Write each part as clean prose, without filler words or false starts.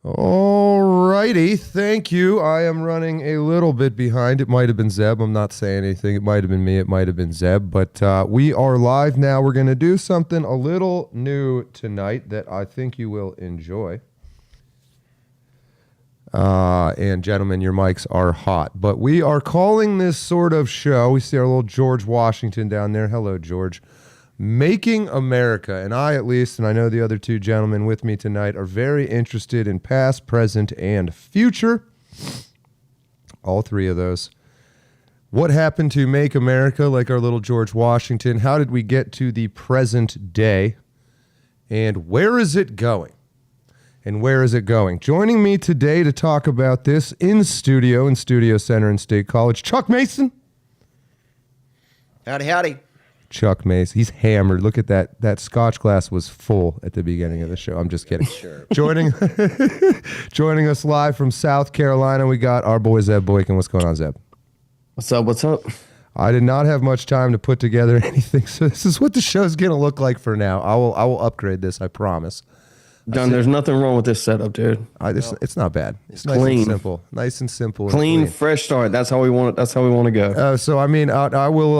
All righty, thank you. I am running a little bit behind. It might have been Zeb. I'm not saying anything. It might have been me. It might have been Zeb. But we are live now. We're going to do something a little new tonight that I think you will enjoy. And gentlemen, your mics are hot. But we are calling this sort of show. We see our little George Washington down there. Hello, George. Making America, and I at least, and I know the other two gentlemen with me tonight, are very interested in past, present, and future. All three of those. What happened to make America like our little George Washington? How did we get to the present day? And where is it going? And where is it going? Joining me today to talk about this in Studio Center in State College, Chuck Mason. Howdy, howdy. Chuck Mason. He's hammered. Look at that. That scotch glass was full at the beginning of the show. I'm just kidding. Sure. Joining us live from South Carolina, we got our boy Zeb Boykin. What's going on, Zeb? What's up? What's up? I did not have much time to put together anything, so this is what the show's going to look like for now. I will upgrade this, I promise. John, there's nothing wrong with this setup, dude. It's not bad. It's nice clean. and simple. Nice and simple. Clean, and fresh start. That's how we want it. That's how we want to go. So, I mean, I will,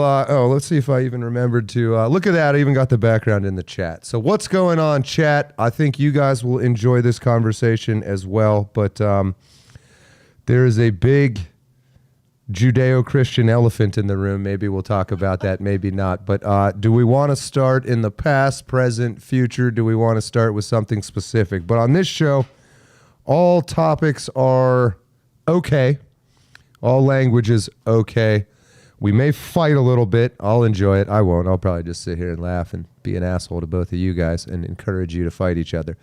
let's see if I even remembered to, look at that. I even got the background in the chat. So what's going on, chat? I think you guys will enjoy this conversation as well, but there is a big Judeo-Christian elephant in the room. Maybe we'll talk about that, maybe not. But do we want to start in the past, present, future? Do we want to start with something specific? But on this show, all topics are okay. All language is okay. We may fight a little bit. I'll enjoy it. I won't. I'll probably just sit here and laugh and be an asshole to both of you guys and encourage you to fight each other.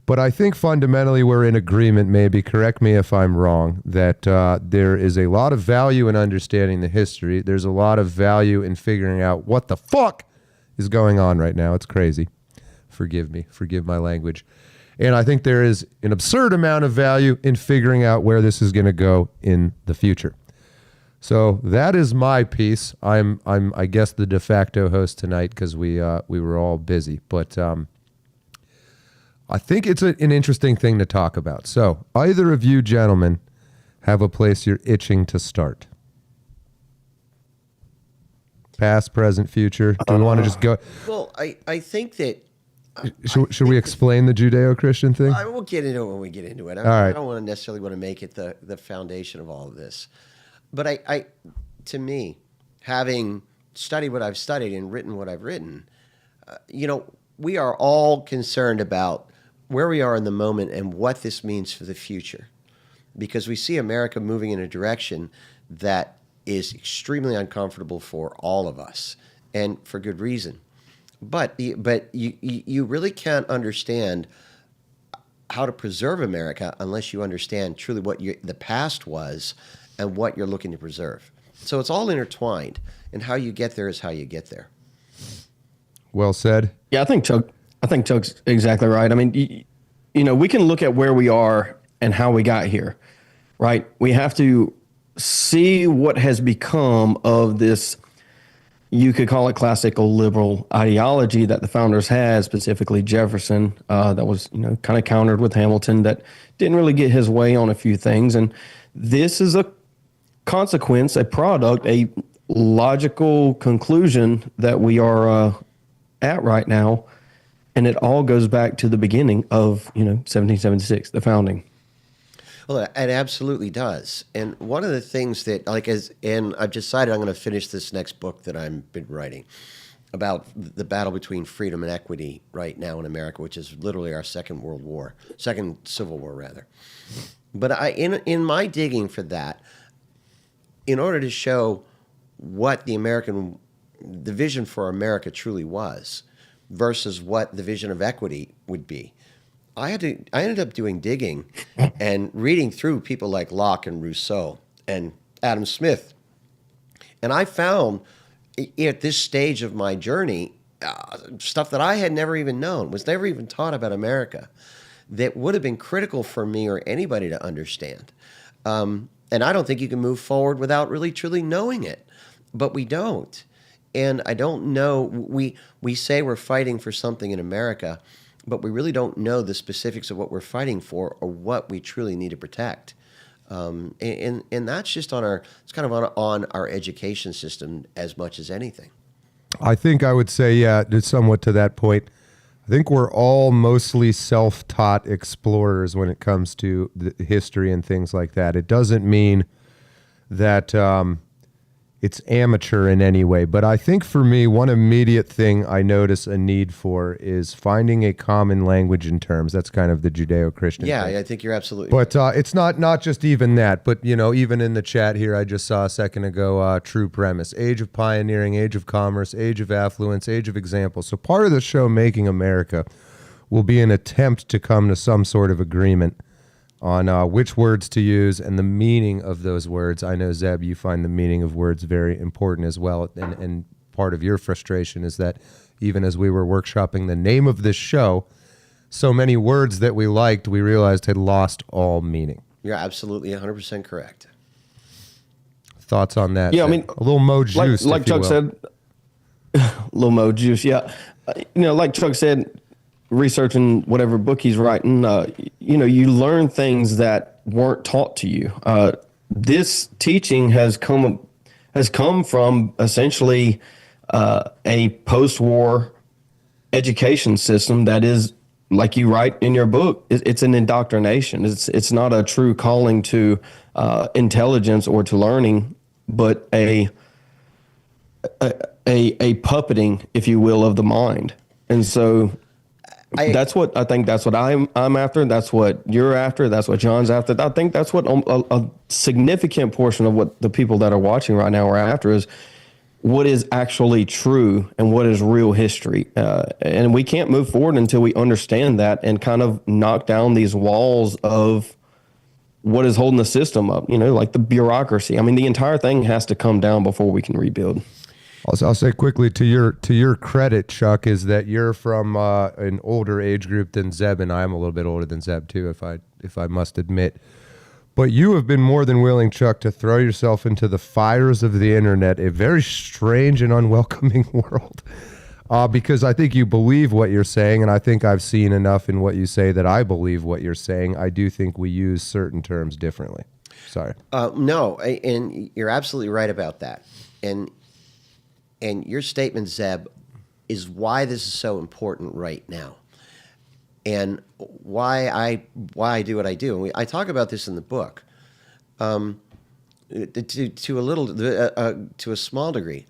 But I think fundamentally we're in agreement, maybe, correct me if I'm wrong, that there is a lot of value in understanding the history. There's a lot of value in figuring out what the fuck is going on right now. It's crazy. Forgive me. Forgive my language. And I think there is an absurd amount of value in figuring out where this is going to go in the future. So that is my piece. I'm I guess the de facto host tonight because we were all busy. But I think it's an interesting thing to talk about. So either of you gentlemen have a place you're itching to start? Past, present, future? Do we want to just go? Well, I think that... Should we explain the Judeo-Christian thing? I will get into it when we get into it. right. I don't necessarily want to make it the foundation of all of this. But to me, having studied what I've studied and written what I've written, we are all concerned about where we are in the moment and what this means for the future. Because we see America moving in a direction that is extremely uncomfortable for all of us, and for good reason. But you really can't understand how to preserve America unless you understand truly what the past was and what you're looking to preserve. So it's all intertwined, and how you get there is how you get there. Well said. Yeah, I think Chuck's exactly right. I mean, we can look at where we are and how we got here, right? We have to see what has become of this, you could call it classical liberal ideology that the founders had, specifically Jefferson, that was, kind of countered with Hamilton, that didn't really get his way on a few things. And this is a consequence, a product, a logical conclusion that we are at right now. And it all goes back to the beginning of, 1776, the founding. Well, it absolutely does. And one of the things that, and I've decided I'm going to finish this next book that I've been writing about the battle between freedom and equity right now in America, which is literally our second Civil War, rather. But in my digging for that, in order to show what the vision for America truly was versus what the vision of equity would be, I ended up doing digging and reading through people like Locke and Rousseau and Adam Smith. And I found at this stage of my journey, stuff that I had never even known, was never even taught about America, that would have been critical for me or anybody to understand. And I don't think you can move forward without really truly knowing it, but we don't. And I don't know, we say we're fighting for something in America, but we really don't know the specifics of what we're fighting for or what we truly need to protect. And that's just it's kind of on our education system as much as anything. I think I would say, yeah, somewhat to that point. I think we're all mostly self-taught explorers when it comes to the history and things like that. It doesn't mean that it's amateur in any way, but I think for me, one immediate thing I notice a need for is finding a common language in terms. That's kind of the Judeo-Christian Yeah, thing. I think you're absolutely But it's not just even that, but even in the chat here, I just saw a second ago, true premise, age of pioneering, age of commerce, age of affluence, age of example. So part of the show, Making America, will be an attempt to come to some sort of agreement on which words to use and the meaning of those words. I know, Zeb, you find the meaning of words very important as well, and part of your frustration is that even as we were workshopping the name of this show, so many words that we liked, we realized had lost all meaning. You're absolutely 100% correct. Thoughts on that? Yeah, I mean, a little mo juice, like if you Chuck will. said, little mo juice. Yeah, like Chuck said, researching whatever book he's writing, you learn things that weren't taught to you. This teaching has come from essentially a post-war education system that is, like you write in your book, it's an indoctrination. It's not a true calling to intelligence or to learning, but a puppeting, if you will, of the mind. And so that's what I'm after. That's what you're after. That's what John's after. I think that's what a significant portion of what the people that are watching right now are after is what is actually true and what is real history. And we can't move forward until we understand that and kind of knock down these walls of what is holding the system up, like the bureaucracy. I mean, the entire thing has to come down before we can rebuild. I'll say quickly to your credit, Chuck, is that you're from an older age group than Zeb, and I'm a little bit older than Zeb too, if I must admit. But you have been more than willing, Chuck, to throw yourself into the fires of the internet, a very strange and unwelcoming world, because I think you believe what you're saying, and I think I've seen enough in what you say that I believe what you're saying. I do think we use certain terms differently. Sorry. No, and you're absolutely right about that. And your statement, Zeb, is why this is so important right now, and why I do what I do. And I talk about this in the book, to a small degree.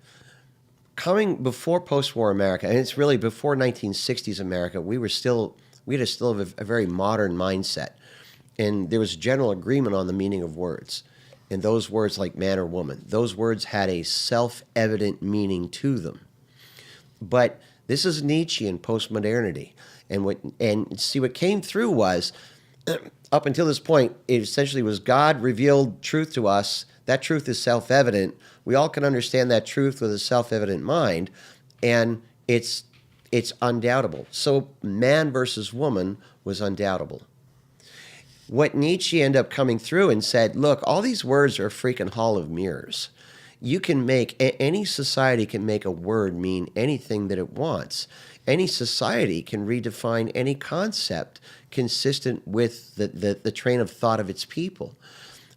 Coming before post-war America, and it's really before 1960s America, we had still a very modern mindset, and there was general agreement on the meaning of words. And those words like man or woman, those words had a self-evident meaning to them. But this is Nietzschean postmodernity. And what came through was, up until this point, it essentially was God revealed truth to us. That truth is self-evident. We all can understand that truth with a self-evident mind, and it's undoubtable. So man versus woman was undoubtable. What Nietzsche ended up coming through and said, look, all these words are a freaking hall of mirrors. You can any society can make a word mean anything that it wants. Any society can redefine any concept consistent with the train of thought of its people.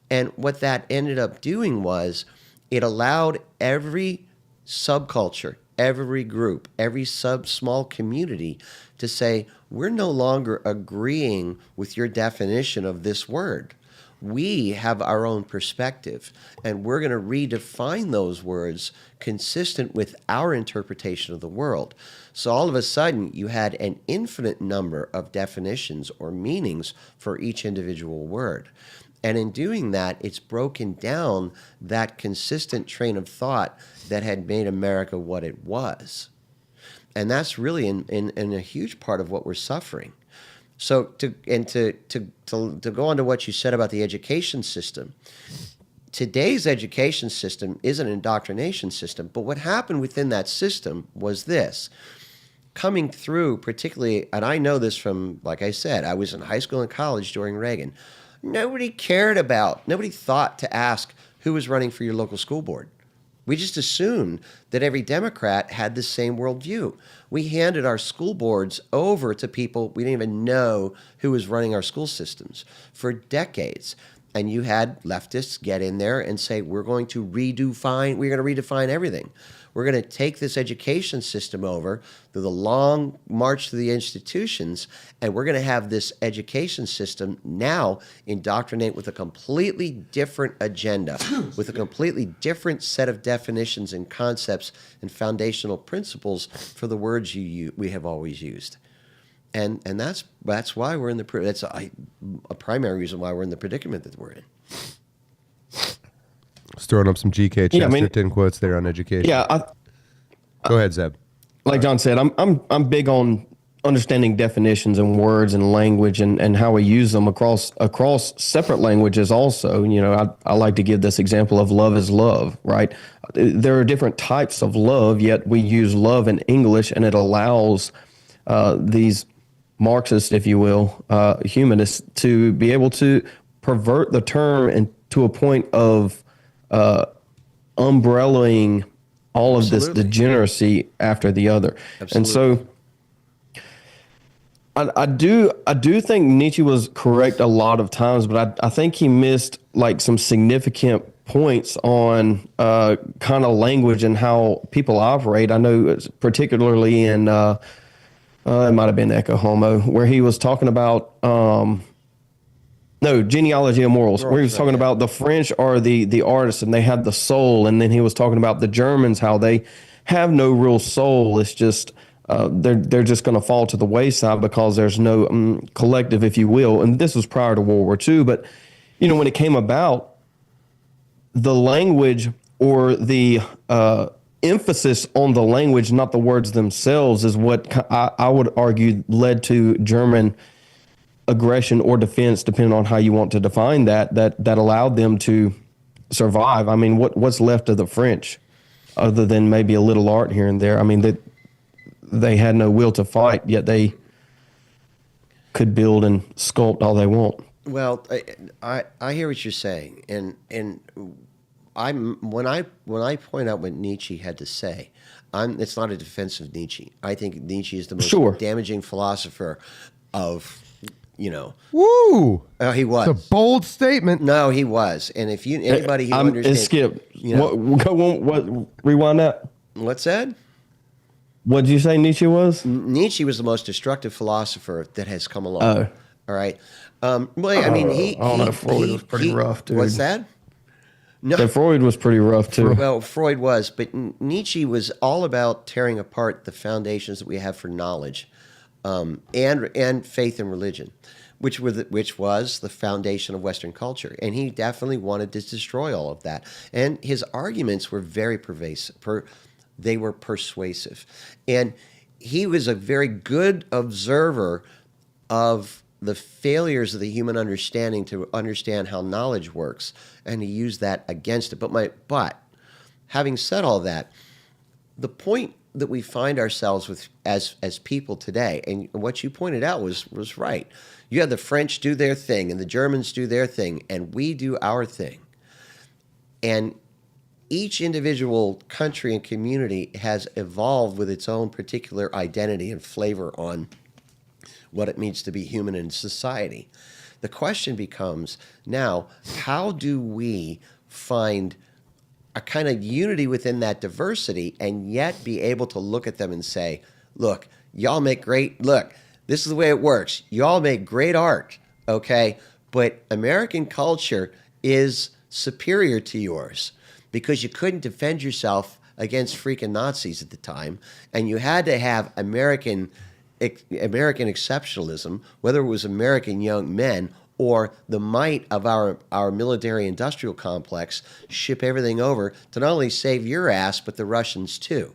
And what that ended up doing was it allowed every subculture, every group, every small community to say, we're no longer agreeing with your definition of this word. We have our own perspective, and we're going to redefine those words consistent with our interpretation of the world. So all of a sudden, you had an infinite number of definitions or meanings for each individual word. And in doing that, it's broken down that consistent train of thought that had made America what it was. And that's really in a huge part of what we're suffering. So to go on to what you said about the education system, today's education system is an indoctrination system. But what happened within that system was this. Coming through, particularly, and I know this from, like I said, I was in high school and college during Reagan. Nobody thought to ask who was running for your local school board. We just assumed that every Democrat had the same worldview. We handed our school boards over to people we didn't even know who was running our school systems for decades. And you had leftists get in there and say, we're going to redefine everything. We're going to take this education system over through the long march to the institutions, and we're going to have this education system now indoctrinate with a completely different agenda, with a completely different set of definitions and concepts and foundational principles for the words we have always used. And that's why we're in that's a primary reason why we're in the predicament that we're in. Just throwing up some G.K. Chesterton quotes there on education. Yeah. Go ahead, Zeb. Like John said, I'm big on understanding definitions and words and language and how we use them across separate languages also. You know, I like to give this example of love is love, right? There are different types of love, yet we use love in English, and it allows these Marxists, if you will, humanists, to be able to pervert the term and to a point of umbrellaing all of this degeneracy after the other. Absolutely. And so I do think Nietzsche was correct a lot of times, but I think he missed like some significant points on kind of language and how people operate. I know particularly in it might have been Echo Homo, where he was talking about Genealogy of Morals, where he was talking about the French are the artists and they have the soul, and then he was talking about the Germans, how they have no real soul. It's just they're just going to fall to the wayside because there's no collective, if you will. And this was prior to World War II, but you know, when it came about, the language or the emphasis on the language, not the words themselves, is what I would argue led to German aggression or defense, depending on how you want to define that allowed them to survive. I mean, what's left of the French other than maybe a little art here and there? I mean, they had no will to fight, yet they could build and sculpt all they want. Well, I hear what you're saying, and when I point out what Nietzsche had to say, it's not a defense of Nietzsche. I think Nietzsche is the most damaging philosopher of, you know. Woo! He was. It's a bold statement. No, he was. And if anybody who understands, Skip, you know, what rewind that. What's that? What did you say Nietzsche was? Nietzsche was the most destructive philosopher that has come along. Oh. All right. Well, I mean, I don't know. Freud was pretty rough, dude. What's that? No. Yeah, Freud was pretty rough too. Well, Freud was, but Nietzsche was all about tearing apart the foundations that we have for knowledge, and faith and religion, which was the foundation of Western culture. And he definitely wanted to destroy all of that. And his arguments were very pervasive. They were persuasive, and he was a very good observer of the failures of the human understanding to understand how knowledge works, and he used that against it. But having said all that, the point that we find ourselves with as people today, and what you pointed out was right. You have the French do their thing, and the Germans do their thing, and we do our thing. And each individual country and community has evolved with its own particular identity and flavor on what it means to be human in society. The question becomes now, how do we find a kind of unity within that diversity and yet be able to look at them and say, look, this is the way it works. Y'all make great art, okay? But American culture is superior to yours because you couldn't defend yourself against freaking Nazis at the time, and you had to have American exceptionalism, whether it was American young men or the might of our military industrial complex, ship everything over to not only save your ass, but the Russians too.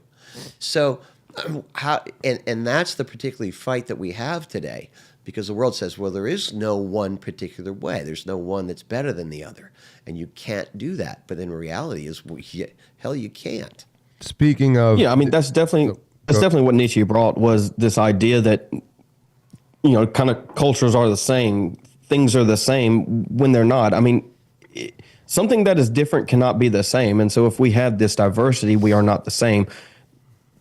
So and that's the particular fight that we have today, because the world says, well, there is no one particular way. There's no one that's better than the other. And you can't do that. But in reality hell, you can't. Speaking of... Yeah, I mean, that's definitely what Nietzsche brought, was this idea that, you know, kind of cultures are the same, things are the same when they're not. I mean, something that is different cannot be the same. And so if we have this diversity, we are not the same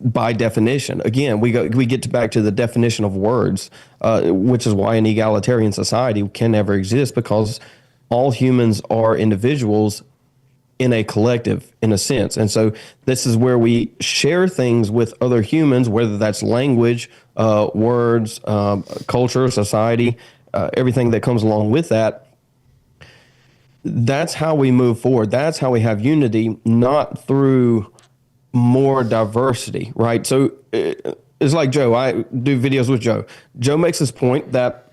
by definition. Again, we get back to the definition of words, which is why an egalitarian society can never exist, because all humans are individuals in a collective, in a sense. And so this is where we share things with other humans, whether that's language, words, culture, society, everything that comes along with that. That's how we move forward. That's how we have unity, not through more diversity, right? So it's like Joe. I do videos with Joe. Joe makes this point that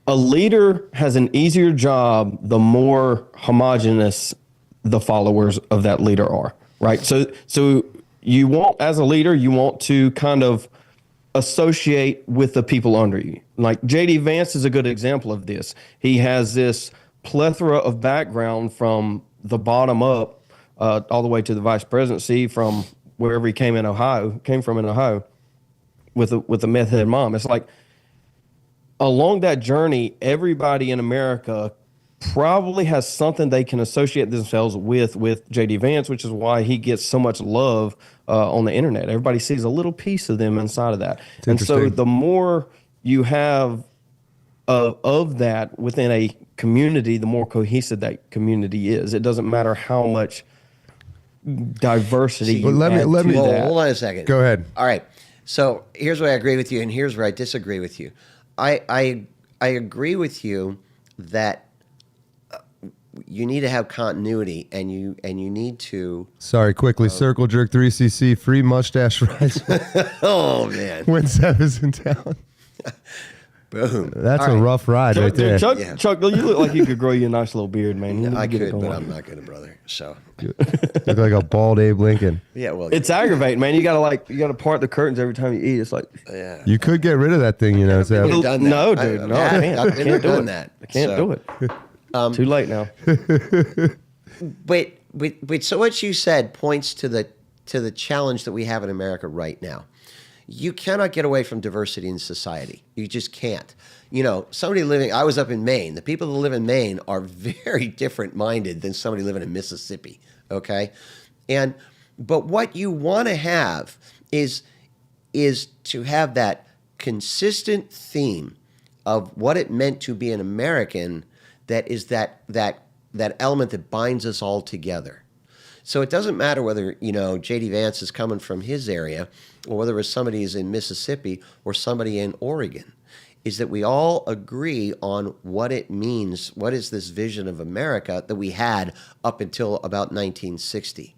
a leader has an easier job the more homogenous the followers of that leader are, right? So you want, as a leader, you want to kind of associate with the people under you. Like J.D. Vance is a good example of this. He has this plethora of background from the bottom up, all the way to the vice presidency, from wherever he came from in Ohio, with a meth head mom. It's like along that journey, everybody in America probably has something they can associate themselves with J.D. Vance, which is why he gets so much love on the internet. Everybody sees a little piece of them inside of that. And so the more you have of that within a community, the more cohesive that community is. It doesn't matter how much diversity. Hold on a second. Go ahead. All right. So here's where I agree with you, and here's where I disagree with you. I agree with you that you need to have continuity, and you need to. Sorry, quickly. Circle jerk 3cc free mustache rise. Oh man. When Seth is in town. Boom. That's a rough ride right there. Chuck, you look like you could grow you a nice little beard, man. I could, but I'm not going to, brother. So Look like a bald Abe Lincoln. yeah, well, it's aggravating, man. You gotta part the curtains every time you eat. It's like, yeah. You could get rid of that thing, you know. I've been done that. No, dude, no, I can't. I've been do done it. that. I can't do it. Too late now. But so what you said points to the challenge that we have in America right now. You cannot get away from diversity in society. You just can't. You know, I was up in Maine. The people that live in Maine are very different minded than somebody living in Mississippi. Okay. But what you want to have is to have that consistent theme of what it meant to be an American, that is that element that binds us all together. So it doesn't matter whether, J.D. Vance is coming from his area, or whether it's somebody is in Mississippi or somebody in Oregon, is that we all agree on what it means. What is this vision of America that we had up until about 1960?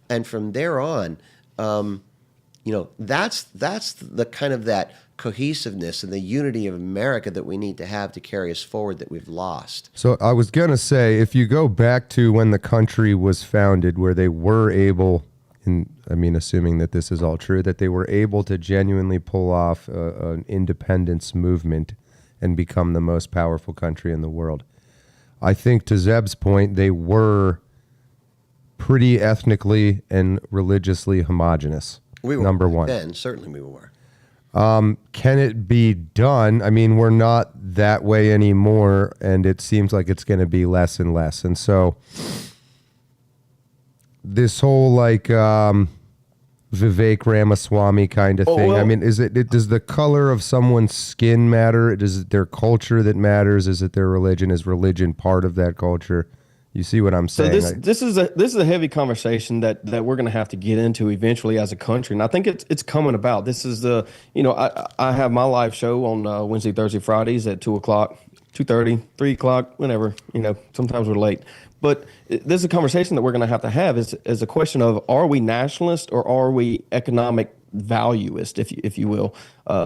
And from there on, that's the kind of that cohesiveness and the unity of America that we need to have to carry us forward that we've lost. So I was going to say, if you go back to when the country was founded, where they were able, assuming that this is all true, that they were able to genuinely pull off an independence movement and become the most powerful country in the world. I think, to Zeb's point, they were pretty ethnically and religiously homogenous. We were. Number one. Then, certainly we were. Can it be done? I mean, we're not that way anymore, and it seems like it's going to be less and less. And so this whole Vivek Ramaswamy kind of thing. Well, I mean, does the color of someone's skin matter? Is it their culture that matters? Is it their religion? Is religion part of that culture? You see what I'm saying? So this is a heavy conversation that we're going to have to get into eventually as a country, and I think it's coming about. This is I have my live show on Wednesday, Thursday, Fridays at 2:00, 2:30, 3:00, whenever. Sometimes we're late, but this is a conversation that we're going to have is a question of, are we nationalist or are we economic valuist, if you will,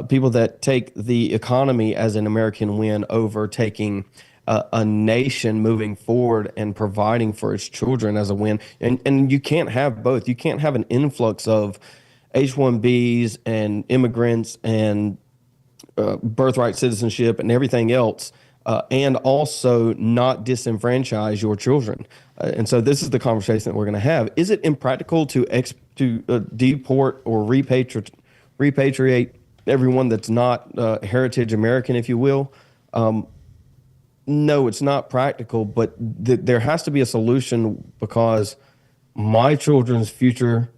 people that take the economy as an American win over taking a nation moving forward and providing for its children as a win. And you can't have both. You can't have an influx of H-1Bs and immigrants and birthright citizenship and everything else, and also not disenfranchise your children. And so this is the conversation that we're going to have. Is it impractical to deport or repatriate everyone that's not heritage American, if you will? no, it's not practical, but there has to be a solution because my children's future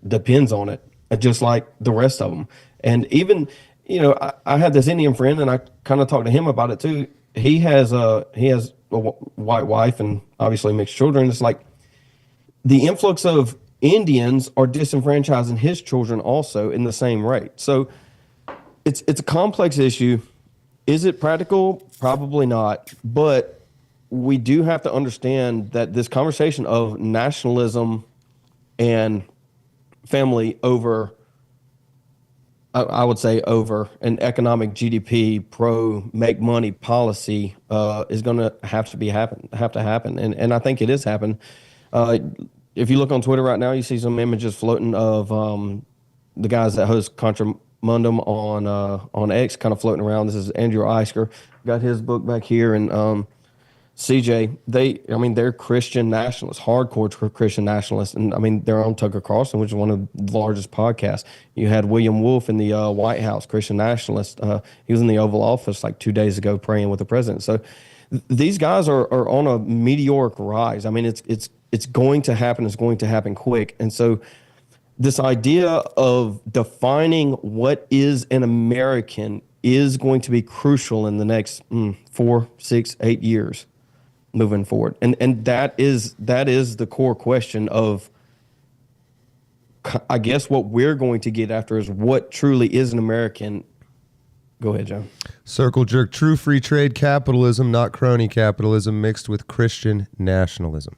depends on it, just like the rest of them. And even, I had this Indian friend, and I kind of talked to him about it too. He has a white wife and obviously mixed children. It's like the influx of Indians are disenfranchising his children also in the same rate. So it's a complex issue. Is it practical? Probably not. But we do have to understand that this conversation of nationalism and family over, I would say, over an economic GDP pro make money policy is going to have to happen, and I think it is happening. If you look on Twitter right now, you see some images floating of the guys that host Contra Mundum on X, kind of floating around. This is Andrew Eisker, got his book back here, and CJ, they're Christian nationalists, hardcore Christian nationalists. And I mean, they're on Tucker Carlson, which is one of the largest podcasts. You had William Wolf in the White House, Christian nationalist. He was in the Oval Office like 2 days ago praying with the president. So these guys are on a meteoric rise. I mean, it's going to happen. It's going to happen quick. And so this idea of defining what is an American is going to be crucial in the next 4, 6, 8 years. Moving forward, and that is the core question of, I guess, what we're going to get after is what truly is an American. Go ahead, John. Circle jerk: true free trade capitalism, not crony capitalism mixed with Christian nationalism.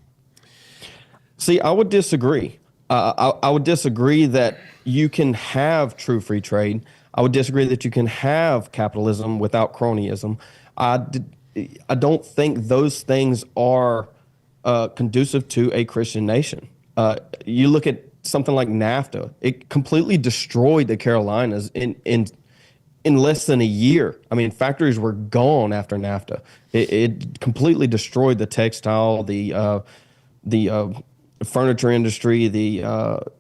See, I would disagree. I would disagree that you can have true free trade. I would disagree that you can have capitalism without cronyism. I don't think those things are conducive to a Christian nation. You look at something like NAFTA; it completely destroyed the Carolinas in less than a year. I mean, factories were gone after NAFTA. It completely destroyed the textile, the furniture industry, the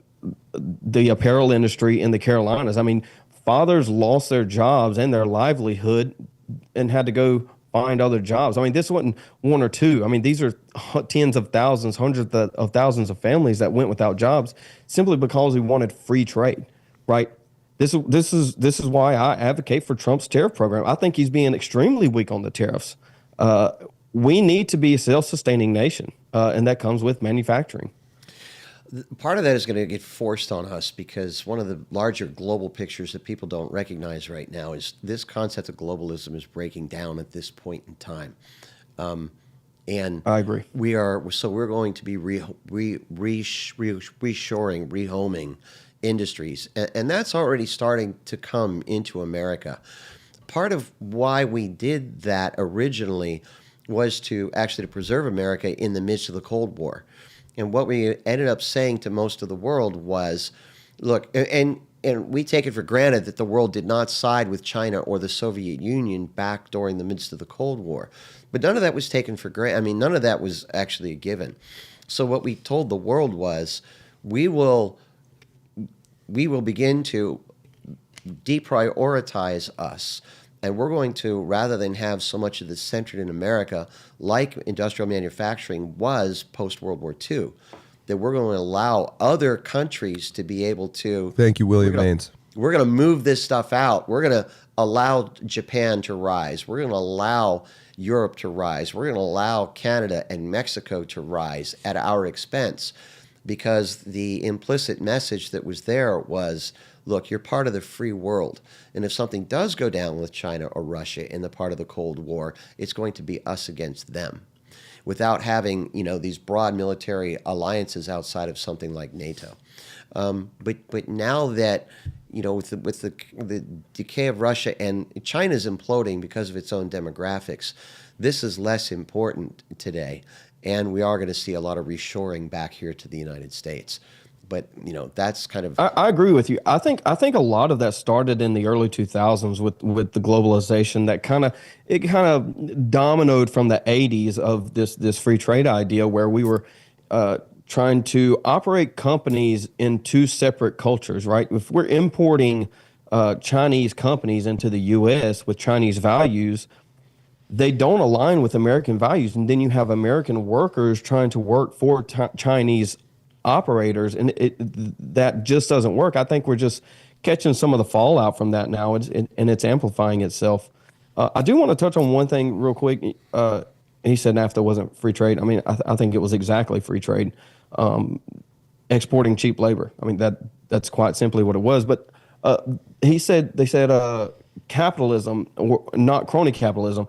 apparel industry in the Carolinas. I mean, fathers lost their jobs and their livelihood and had to go find other jobs. I mean, this wasn't one or two. I mean, these are tens of thousands, hundreds of thousands of families that went without jobs simply because we wanted free trade, right? This is why I advocate for Trump's tariff program. I think he's being extremely weak on the tariffs. We need to be a self-sustaining nation, and that comes with manufacturing. Part of that is going to get forced on us because one of the larger global pictures that people don't recognize right now is this concept of globalism is breaking down at this point in time. And I agree. We're going to be reshoring, rehoming industries, and that's already starting to come into America. Part of why we did that originally was to preserve America in the midst of the Cold War. And what we ended up saying to most of the world was, look, and we take it for granted that the world did not side with China or the Soviet Union back during the midst of the Cold War. But none of that was taken for granted. I mean, none of that was actually a given. So what we told the world was, we will begin to deprioritize us. And we're going to, rather than have so much of this centered in America, like industrial manufacturing was post-World War II, that we're going to allow other countries to be able to... Thank you, William Maines. We're going to move this stuff out. We're going to allow Japan to rise. We're going to allow Europe to rise. We're going to allow Canada and Mexico to rise at our expense, because the implicit message that was there was, look, you're part of the free world. And if something does go down with China or Russia in the part of the Cold War, it's going to be us against them, without having, these broad military alliances outside of something like NATO. But now that, with the decay of Russia and China's imploding because of its own demographics, this is less important today. And we are going to see a lot of reshoring back here to the United States. But that's kind of... I agree with you. I think a lot of that started in the early 2000s with the globalization that kind of dominoed from the 80s of this free trade idea, where we were trying to operate companies in two separate cultures, right? If we're importing Chinese companies into the U.S. with Chinese values, they don't align with American values. And then you have American workers trying to work for Chinese operators, and that just doesn't work. I think we're just catching some of the fallout from that now, and it's amplifying itself. I do want to touch on one thing real quick. He said NAFTA wasn't free trade. I mean, I think it was exactly free trade, exporting cheap labor. I mean, that's quite simply what it was. But they said capitalism, or not crony capitalism.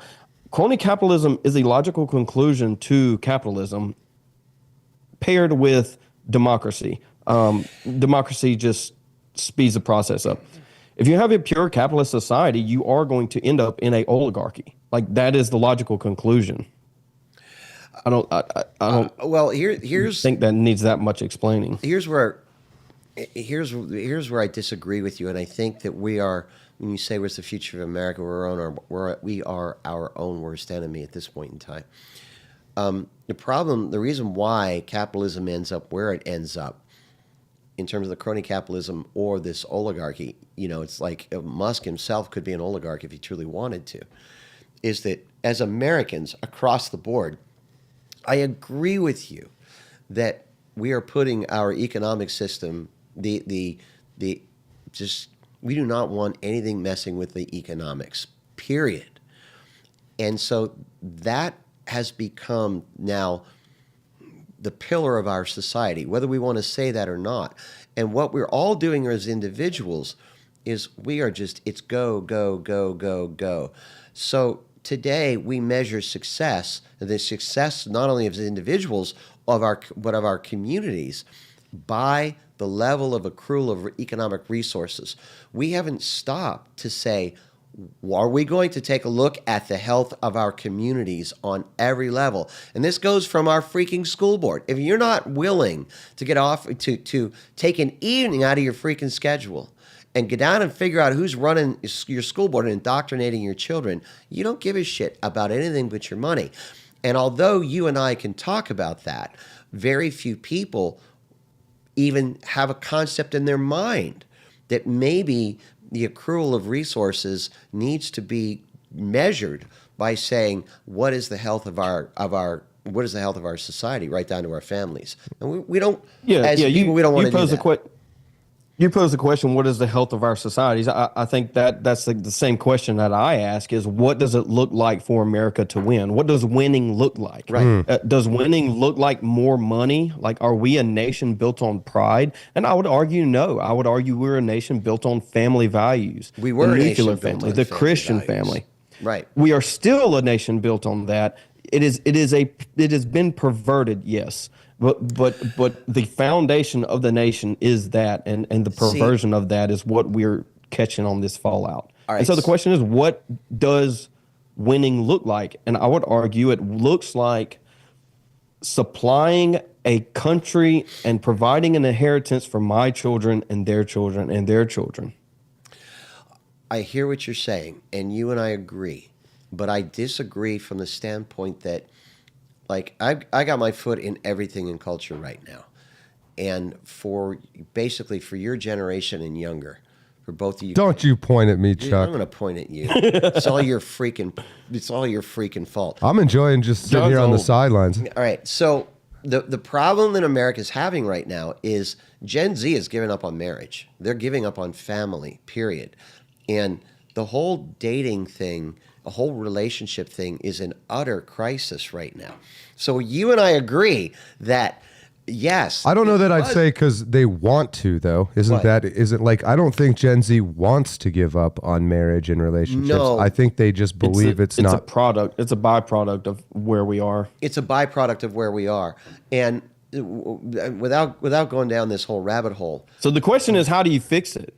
Crony capitalism is a logical conclusion to capitalism paired with democracy. Democracy just speeds the process up. If you have a pure capitalist society, you are going to end up in a oligarchy. Like, that is the logical conclusion. I don't think that needs that much explaining. Here's where I disagree with you, and I think that we are. When you say what's the future of America, we are our own worst enemy at this point in time. The reason why capitalism ends up where it ends up, in terms of the crony capitalism or this oligarchy, it's like Musk himself could be an oligarch if he truly wanted to, is that as Americans across the board, I agree with you that we are putting our economic system, we do not want anything messing with the economics, period. And so that has become now the pillar of our society, whether we want to say that or not. And what we're all doing as individuals is it's go, go, go, go, go. So today we measure success, the success not only of individuals, but of our communities, by the level of accrual of economic resources. We haven't stopped to say, are we going to take a look at the health of our communities on every level? And this goes from our freaking school board. If you're not willing to get off, to take an evening out of your freaking schedule and get down and figure out who's running your school board and indoctrinating your children, you don't give a shit about anything but your money. And although you and I can talk about that, very few people even have a concept in their mind that maybe the accrual of resources needs to be measured by saying, what is the health of our society, right down to our families? And we don't. We don't want to do that. You pose the question, what is the health of our societies? I think that's the same question that I ask is, what does it look like for America to win? What does winning look like? Right. Does winning look like more money? Like, are we a nation built on pride? And I would argue no. I would argue we're a nation built on family values. We were the a nuclear nation built family, on the family Christian values. family. Right. We are still a nation built on that. It has been perverted, yes. But the foundation of the nation is that, and the perversion of that is what we're catching on this fallout. All right. And so the question is, what does winning look like? And I would argue it looks like supplying a country and providing an inheritance for my children and their children and their children. I hear what you're saying, and you and I agree, but I disagree from the standpoint that, like, I got my foot in everything in culture right now. And for your generation and younger, for both of you. Don't you point at me, Dude, Chuck. I'm going to point at you. It's all your freaking fault. I'm enjoying just sitting here on the sidelines. All right. So the problem that America's having right now is Gen Z is giving up on marriage. They're giving up on family, period. And the whole dating thing, a whole relationship thing is an utter crisis right now. So you and I agree that, yes. I don't know that I'd say because they want to, though. Isn't like, I don't think Gen Z wants to give up on marriage and relationships. No. I think they just believe it's not. a product. It's a byproduct of where we are. It's a byproduct of where we are. And without going down this whole rabbit hole. So the question is, how do you fix it?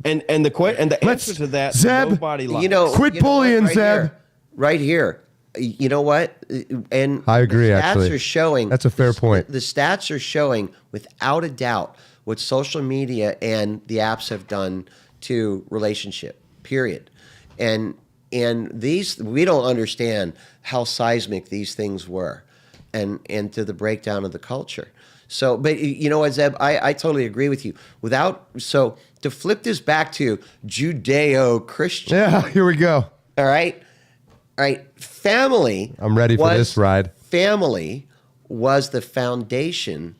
And the answer to that, Zeb, nobody likes. Quit bullying, Zeb. Right here. You know what? And I agree, the stats actually. are showing. That's a fair point. The stats are showing, without a doubt, what social media and the apps have done to relationship, period. And these, we don't understand how seismic these things were and to the breakdown of the culture. So, but you know what, Zeb, I totally agree with you. So to flip this back to Judeo-Christian. Yeah, here we go. All right. right? Family. I'm ready for this ride. Family was the foundation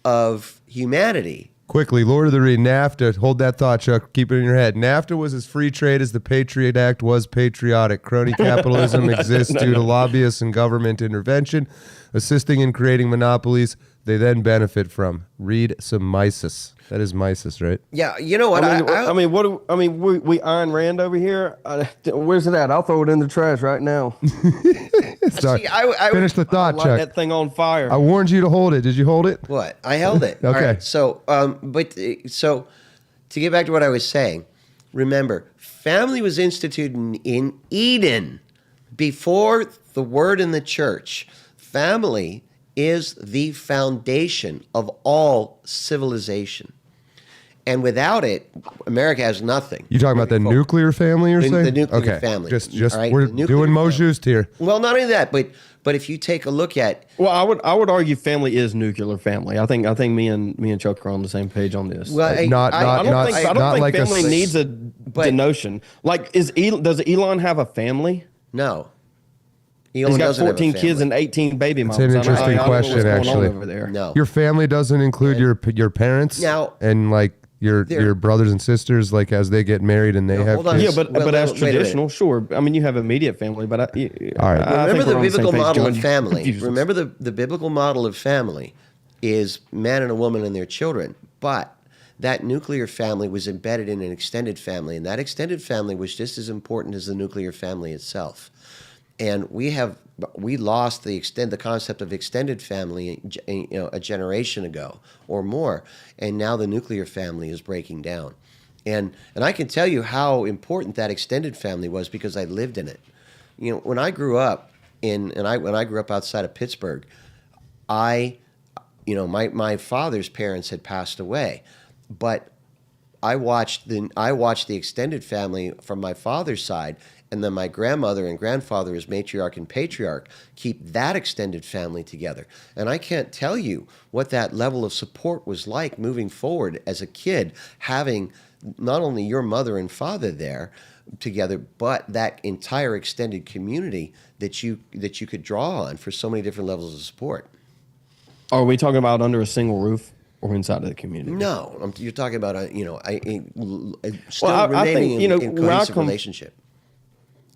of humanity. Quickly, Lord of the Ring, NAFTA. Hold that thought, Chuck. Keep it in your head. NAFTA was as free trade as the Patriot Act was patriotic. Crony capitalism exists due to lobbyists and government intervention, assisting in creating monopolies they then benefit from. Read some Mises. That is Mises, right? Yeah, you know what? We Ayn Rand over here. Where's it at? I'll throw it in the trash right now. Sorry. See, I Finish the thought, Light Chuck. that thing on fire. I warned you to hold it. Did you hold it? What? I held it. Okay. All right, so to get back to what I was saying, remember, family was instituted in Eden before the word in the church. Family is the foundation of all civilization. And without it, America has nothing. You talking about the nuclear family or something? The nuclear family. Just All right? we're The nuclear doing family. Mosheust here. Well, not only that, but if you take a look at Well, I would argue family is nuclear family. I think me and Chuck are on the same page on this. well, I don't think like family a- needs a denotion. Like, does Elon have a family? no. He's Elon got doesn't have a 14 kids family. and 18 baby moms. an I don't interesting know question, what's going on actually. over there. No. Your family doesn't include your parents Now- and like your brothers and sisters, like as they get married and they No, have hold on. kids. Yeah, but Well, as wait a minute. traditional, sure. I mean, you have immediate family, but All right. I Remember think the we're on same biblical page, model John. of family. Confused us. Remember the biblical model of family is man and a woman and their children. But that nuclear family was embedded in an extended family, and that extended family was just as important as the nuclear family itself. And we lost the concept of extended family, a generation ago or more, and now the nuclear family is breaking down. And I can tell you how important that extended family was because I lived in it. You know, when I grew up when I grew up outside of Pittsburgh, my father's parents had passed away, but I watched the extended family from my father's side, and then my grandmother and grandfather as matriarch and patriarch keep that extended family together. And I can't tell you what that level of support was like moving forward as a kid, having not only your mother and father there together, but that entire extended community that you could draw on for so many different levels of support. Are we talking about under a single roof or inside of the community? No, you're talking about still I remaining think, in where I cohesive come- relationship.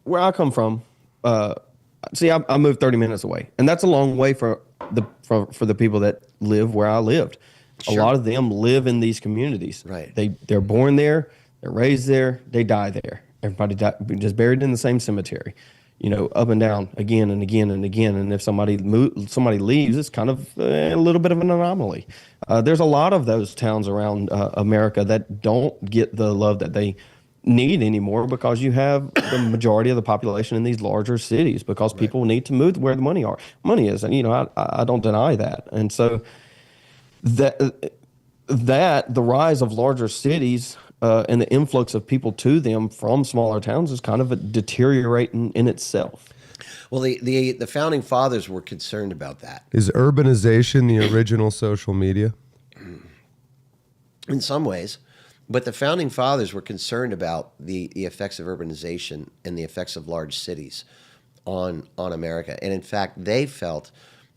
Where I come from, I moved 30 minutes away, and that's a long way for the people that live where I lived. Sure. A lot of them live in these communities. Right. They're born there, they're raised there, they die there. Everybody just buried in the same cemetery, up and down again and again and again. And if somebody leaves, it's kind of a little bit of an anomaly. There's a lot of those towns around America that don't get the love that they need anymore because you have the majority of the population in these larger cities because people need to move where the money is. And, I don't deny that. And so the rise of larger cities and the influx of people to them from smaller towns is kind of a deteriorating in itself. Well, the founding fathers were concerned about that Is urbanization the original social media? in some ways, but the founding fathers were concerned about the effects of urbanization and the effects of large cities on America. And in fact, they felt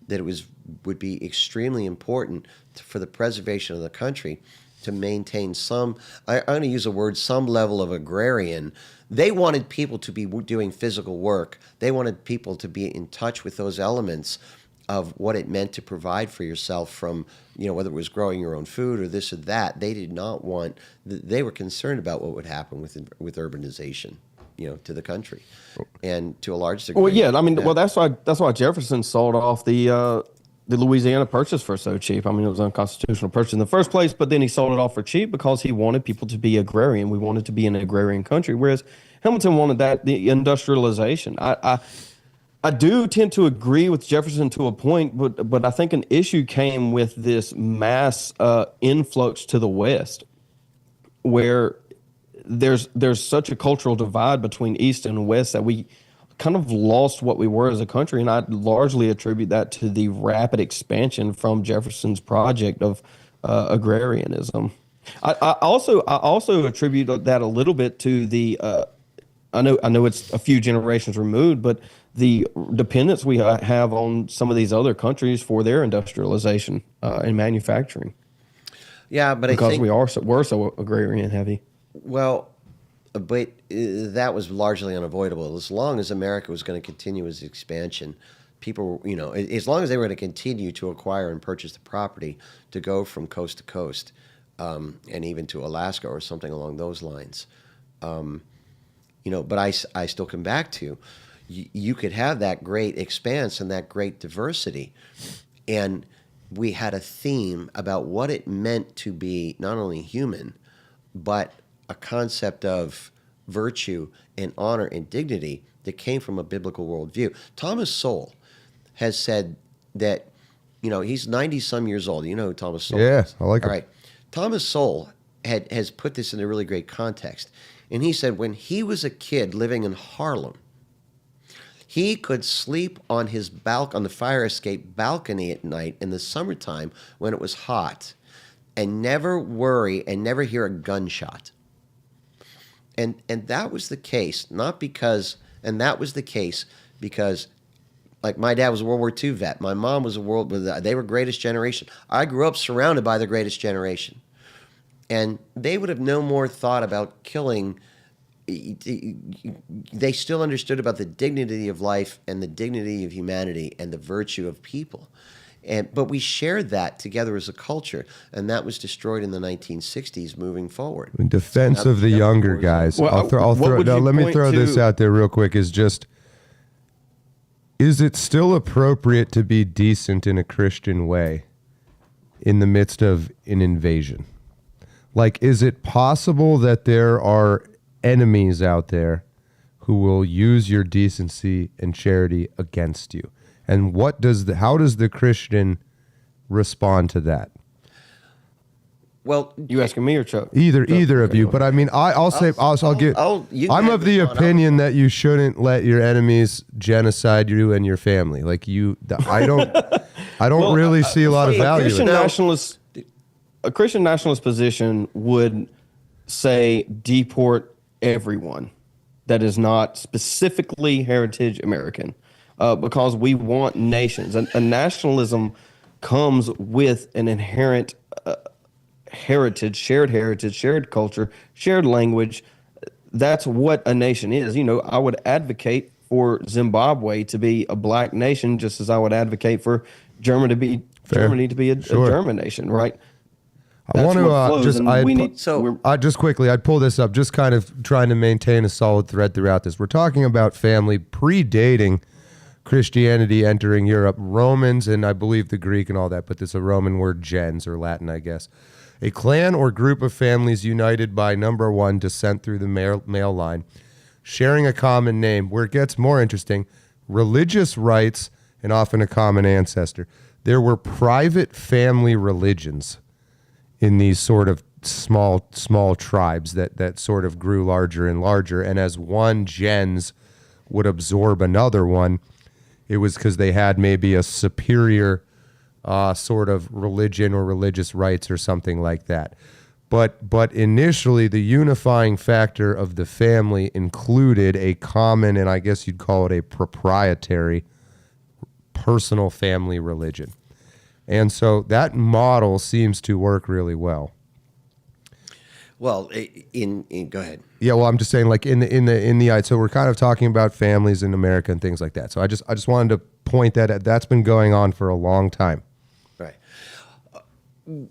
that it would be extremely important for the preservation of the country to maintain I'm going to use a word, some level of agrarian. They wanted people to be doing physical work. They wanted people to be in touch with those elements of what it meant to provide for yourself from, whether it was growing your own food or this or that. They did not want, they were concerned about what would happen with urbanization, to the country and to a large degree. Well, yeah, I mean, that's why Jefferson sold off the Louisiana Purchase for so cheap. I mean, it was unconstitutional purchase in the first place, but then he sold it off for cheap because he wanted people to be agrarian. We wanted to be an agrarian country, whereas Hamilton wanted the industrialization. I do tend to agree with Jefferson to a point, but I think an issue came with this mass influx to the West, where there's such a cultural divide between East and West that we kind of lost what we were as a country, and I largely attribute that to the rapid expansion from Jefferson's project of agrarianism. I also attribute that a little bit to the I know it's a few generations removed, but the dependence we have on some of these other countries for their industrialization and manufacturing, Yeah, but I because think we're so agrarian heavy. well, but that was largely unavoidable. As long as America was going to continue its expansion, people, as long as they were going to continue to acquire and purchase the property to go from coast to coast, and even to Alaska or something along those lines. But I still come back to, you could have that great expanse and that great diversity, and we had a theme about what it meant to be not only human, but a concept of virtue and honor and dignity that came from a biblical worldview. Thomas Sowell has said that, he's 90 some years old. You know who Thomas Sowell is? I like All him. right. Thomas Sowell has put this in a really great context. And he said when he was a kid living in Harlem, he could sleep on on the fire escape balcony at night in the summertime when it was hot and never worry and never hear a gunshot. And that was the case, because like my dad was a World War II vet. My mom was they were greatest generation. I grew up surrounded by the greatest generation. And they would have no more thought about killing. They still understood about the dignity of life and the dignity of humanity and the virtue of people. But we shared that together as a culture, and that was destroyed in the 1960s moving forward. In defense So now of the younger guys, Well, I'll what throw. would Now, you let me point throw this to- out there real quick. Is it still appropriate to be decent in a Christian way in the midst of an invasion? Like, is it possible that there are enemies out there who will use your decency and charity against you? And how does the Christian respond to that? Well, You asking me or Chuck? Either of Okay, you, go but I mean, I'll say I'll give. you can I'm have of the this one. opinion that you shouldn't let your enemies genocide you and your family. Like I don't Well, really see a lot of a value Christian in it. nationalist, a Christian nationalist position would say deport everyone that is not specifically heritage American, because we want nations. And a nationalism comes with an inherent heritage, shared culture, shared language. That's what a nation is. I would advocate for Zimbabwe to be a black nation, just as I would advocate for Germany to be Fair. a Sure. German nation, right? I want to just quickly, I'd pull this up, just kind of trying to maintain a solid thread throughout this. We're talking about family predating Christianity entering Europe, Romans, and I believe the Greek and all that, but there's a Roman word, gens, or Latin, I guess. A clan or group of families united by, number one, descent through the male line, sharing a common name. Where it gets more interesting, religious rites, and often a common ancestor. There were private family religions in these sort of small tribes that sort of grew larger and larger. And as one gens would absorb another one, it was because they had maybe a superior sort of religion or religious rites or something like that. But initially, the unifying factor of the family included a common, and I guess you'd call it a proprietary, personal family religion. And so that model seems to work really well. Well, go ahead. Yeah, well, I'm just saying, like in the so we're kind of talking about families in America and things like that. So I just wanted to point that out. That's been going on for a long time. Right.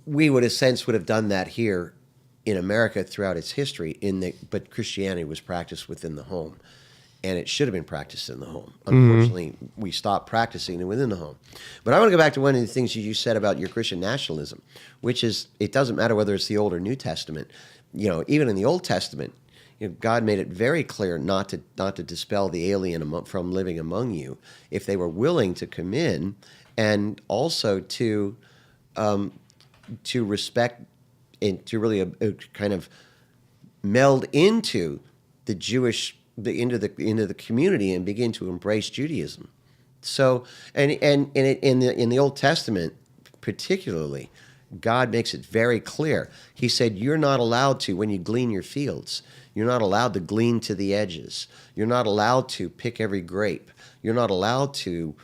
We would have done that here in America throughout its history. But Christianity was practiced within the home, and it should have been practiced in the home. Unfortunately, we stopped practicing it within the home. But I want to go back to one of the things you said about your Christian nationalism, which is it doesn't matter whether it's the Old or New Testament. Even in the Old Testament, God made it very clear not to dispel the alien from living among you if they were willing to come in, and also to respect and to really kind of meld into the Jewish into the community and begin to embrace Judaism. So in the Old Testament particularly, God makes it very clear. He said, you're not allowed to, when you glean your fields, You're not allowed to glean to the edges. You're not allowed to pick every grape. You're not allowed to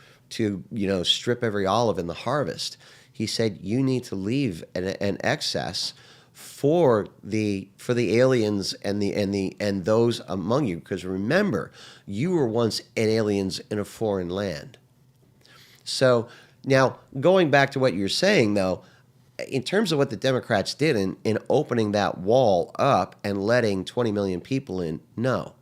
strip every olive in the harvest. He said you need to leave an excess for the aliens and those among you, because remember, you were once aliens in a foreign land. So now, going back to what you're saying, though, in terms of what the Democrats did in opening that wall up and letting 20 million people in, no.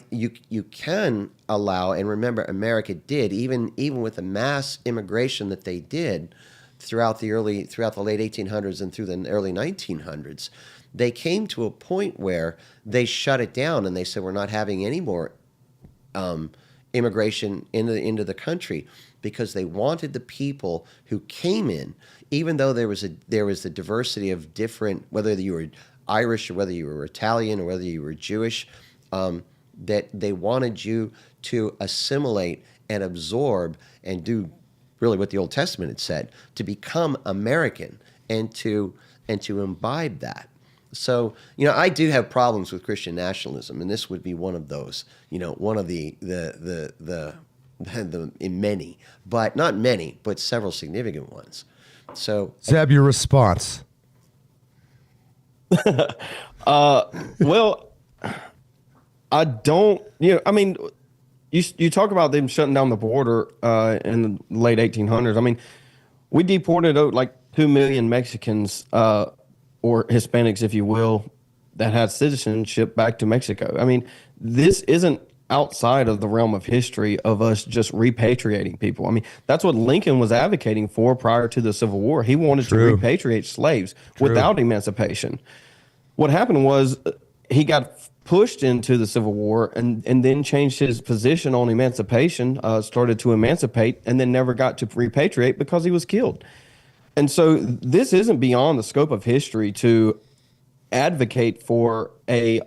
You can allow, and remember, America did, even with the mass immigration that they did throughout the late 1800s and through the early 1900s, they came to a point where they shut it down and they said, we're not having any more immigration into the country, because they wanted the people who came in, even though there was a diversity of different, whether you were Irish or whether you were Italian or whether you were Jewish, that they wanted you to assimilate and absorb and do really what the Old Testament had said, to become American and to imbibe that. So, I do have problems with Christian nationalism, and this would be one of those, one of the in many, but not many, but several significant ones. So, Zeb, your response. Well, I don't, I mean, you talk about them shutting down the border in the late 1800s. I mean, we deported like 2 million Mexicans or Hispanics, if you will, that had citizenship back to Mexico. I mean, this isn't outside of the realm of history of us just repatriating people. I mean, that's what Lincoln was advocating for prior to the Civil War. He wanted to repatriate slaves without emancipation. What happened was he got pushed into the Civil War and then changed his position on emancipation, started to emancipate, and then never got to repatriate because he was killed. And so this isn't beyond the scope of history to advocate for a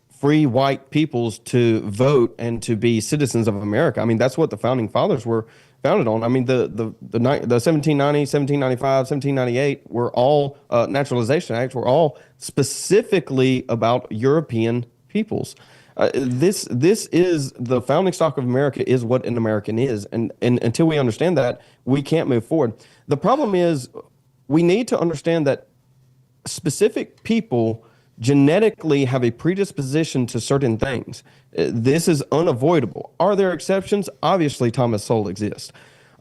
free white peoples to vote and to be citizens of America. I mean, that's what the founding fathers were founded on. I mean, the 1790, 1795, 1798 were all Naturalization Acts were all specifically about European peoples. This is the founding stock of America, is what an American is, and until we understand that, we can't move forward. The problem is we need to understand that specific people genetically have a predisposition to certain things. This is unavoidable. Are there exceptions? Obviously, Thomas Sowell exists.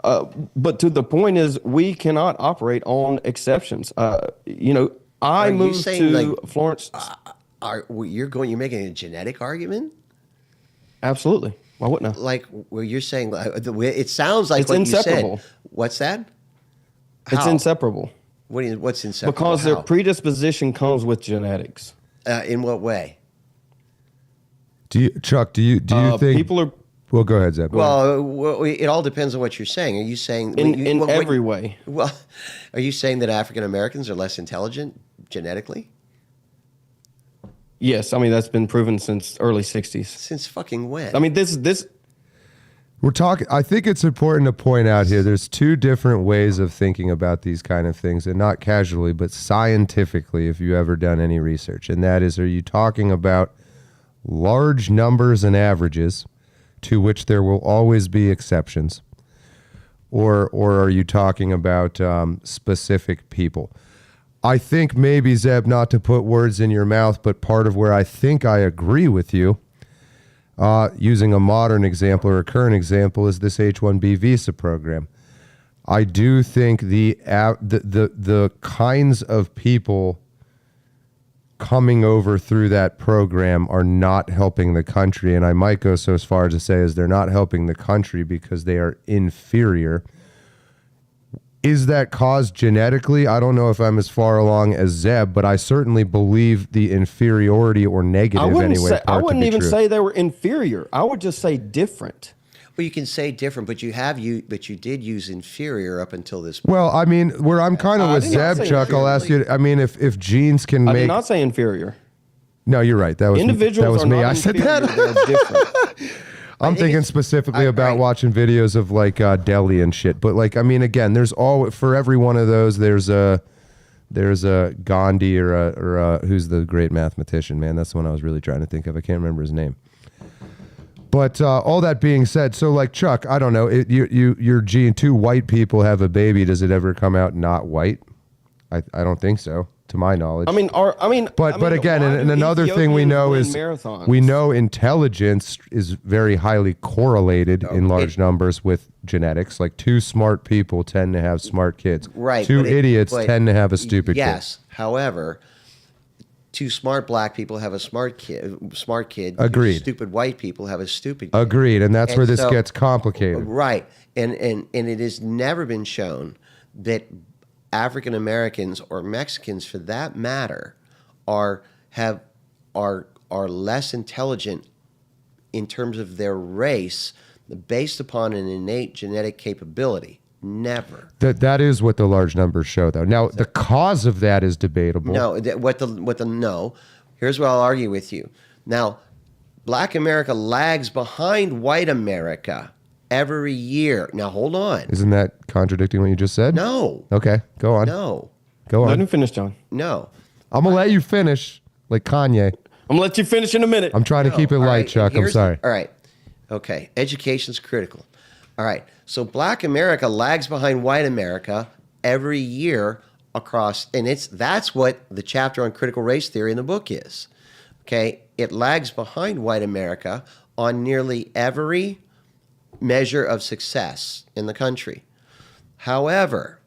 But to the point is, we cannot operate on exceptions. I moved to Florence. You're making a genetic argument? Absolutely. Why wouldn't I? Like, well, you're saying, it sounds like it's what inseparable. You said. What's that? It's inseparable. What's inseparable? Because their predisposition comes with genetics. In what way? Chuck, do you think people are? Well, go ahead, Zeb. Well, it all depends on what you're saying. Are you saying in every way? Well, are you saying that African Americans are less intelligent genetically? Yes, I mean that's been proven since early '60s. Since fucking when? I mean this. We're talking. I think it's important to point out here. There's two different ways of thinking about these kind of things, and not casually, but scientifically. If you ever done any research, and that is, are you talking about large numbers and averages, to which there will always be exceptions, or are you talking about specific people? I think maybe, Zeb, not to put words in your mouth, but part of where I think I agree with you, using a modern example or a current example, is this H-1B visa program. I do think the kinds of people coming over through that program are not helping the country, and I might go so far as to say is they're not helping the country because they are inferior. Is that caused genetically? I don't know if I'm as far along as Zeb, but I certainly believe the inferiority or negative anyway. I wouldn't even say they were inferior. I would just say different. Well, you can say different, but you did use inferior up until this point. Well, I mean, where I'm kind of with Zeb, Chuck, I'll ask you. I mean, if genes can make. I did not say inferior. No, you're right. That was individuals. That was me. I said that. They're different. I'm thinking specifically about watching videos of like Delhi and shit. But like, I mean, again, there's for every one of those, there's a There's a Gandhi or who's the great mathematician, man. That's the one I was really trying to think of. I can't remember his name. But all that being said, so like Chuck, I don't know, your gene, two white people have a baby. Does it ever come out not white? I don't think so, to my knowledge. But again, and another thing we know is we know intelligence is very highly correlated in large numbers with genetics. Like two smart people tend to have smart kids. Right. Two idiots tend to have a stupid kid. Yes. However, two smart black people have a smart kid. Agreed. Two stupid white people have a stupid kid. Agreed. And that's where this gets complicated. Right. And it has never been shown that African Americans or Mexicans, for that matter, are less intelligent in terms of their race based upon an innate genetic capability. Never. That is what the large numbers show, though. Now, the cause of that is debatable. No. Here's what I'll argue with you. Now, Black America lags behind white America every year. Now, hold on. Isn't that contradicting what you just said? No. Okay, go on. No. Go on. Let him finish, John. No. I'm going to let you finish, like Kanye. I'm going to let you finish in a minute. I'm trying to keep it All light, right, Chuck. I'm sorry. All right. Okay. Education's critical. All right. So Black America lags behind white America every year across, and that's what the chapter on critical race theory in the book is. Okay. It lags behind white America on nearly every measure of success in the country. However,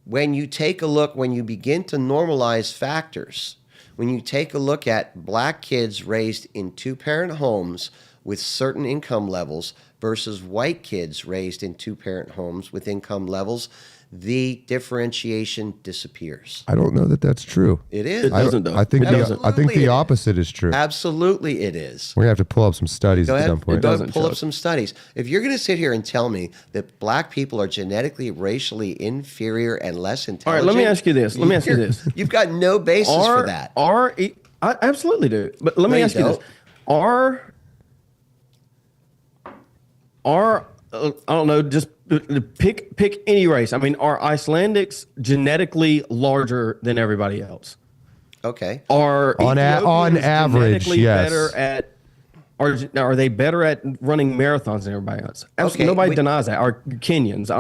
when you begin to normalize factors, when you take a look at black kids raised in two-parent homes with certain income levels versus white kids raised in two-parent homes with income levels, the differentiation disappears. I don't know that that's true. It is. It doesn't, though. I think It doesn't. I think the opposite is true. Absolutely it is. We're going to have to pull up some studies Go at ahead, some point. go ahead doesn't and pull show up it. some studies. If you're going to sit here and tell me that black people are genetically, racially inferior and less All intelligent, right, let me ask you this. You've got no basis for that. I absolutely do. But let me No, ask you you this. I don't know, just pick any race. I mean, are Icelandics genetically larger than everybody else? Okay. Are On Ethiopians average, genetically yes. better at are they better at running marathons than everybody else? Absolutely, Okay, nobody denies that. Are Kenyans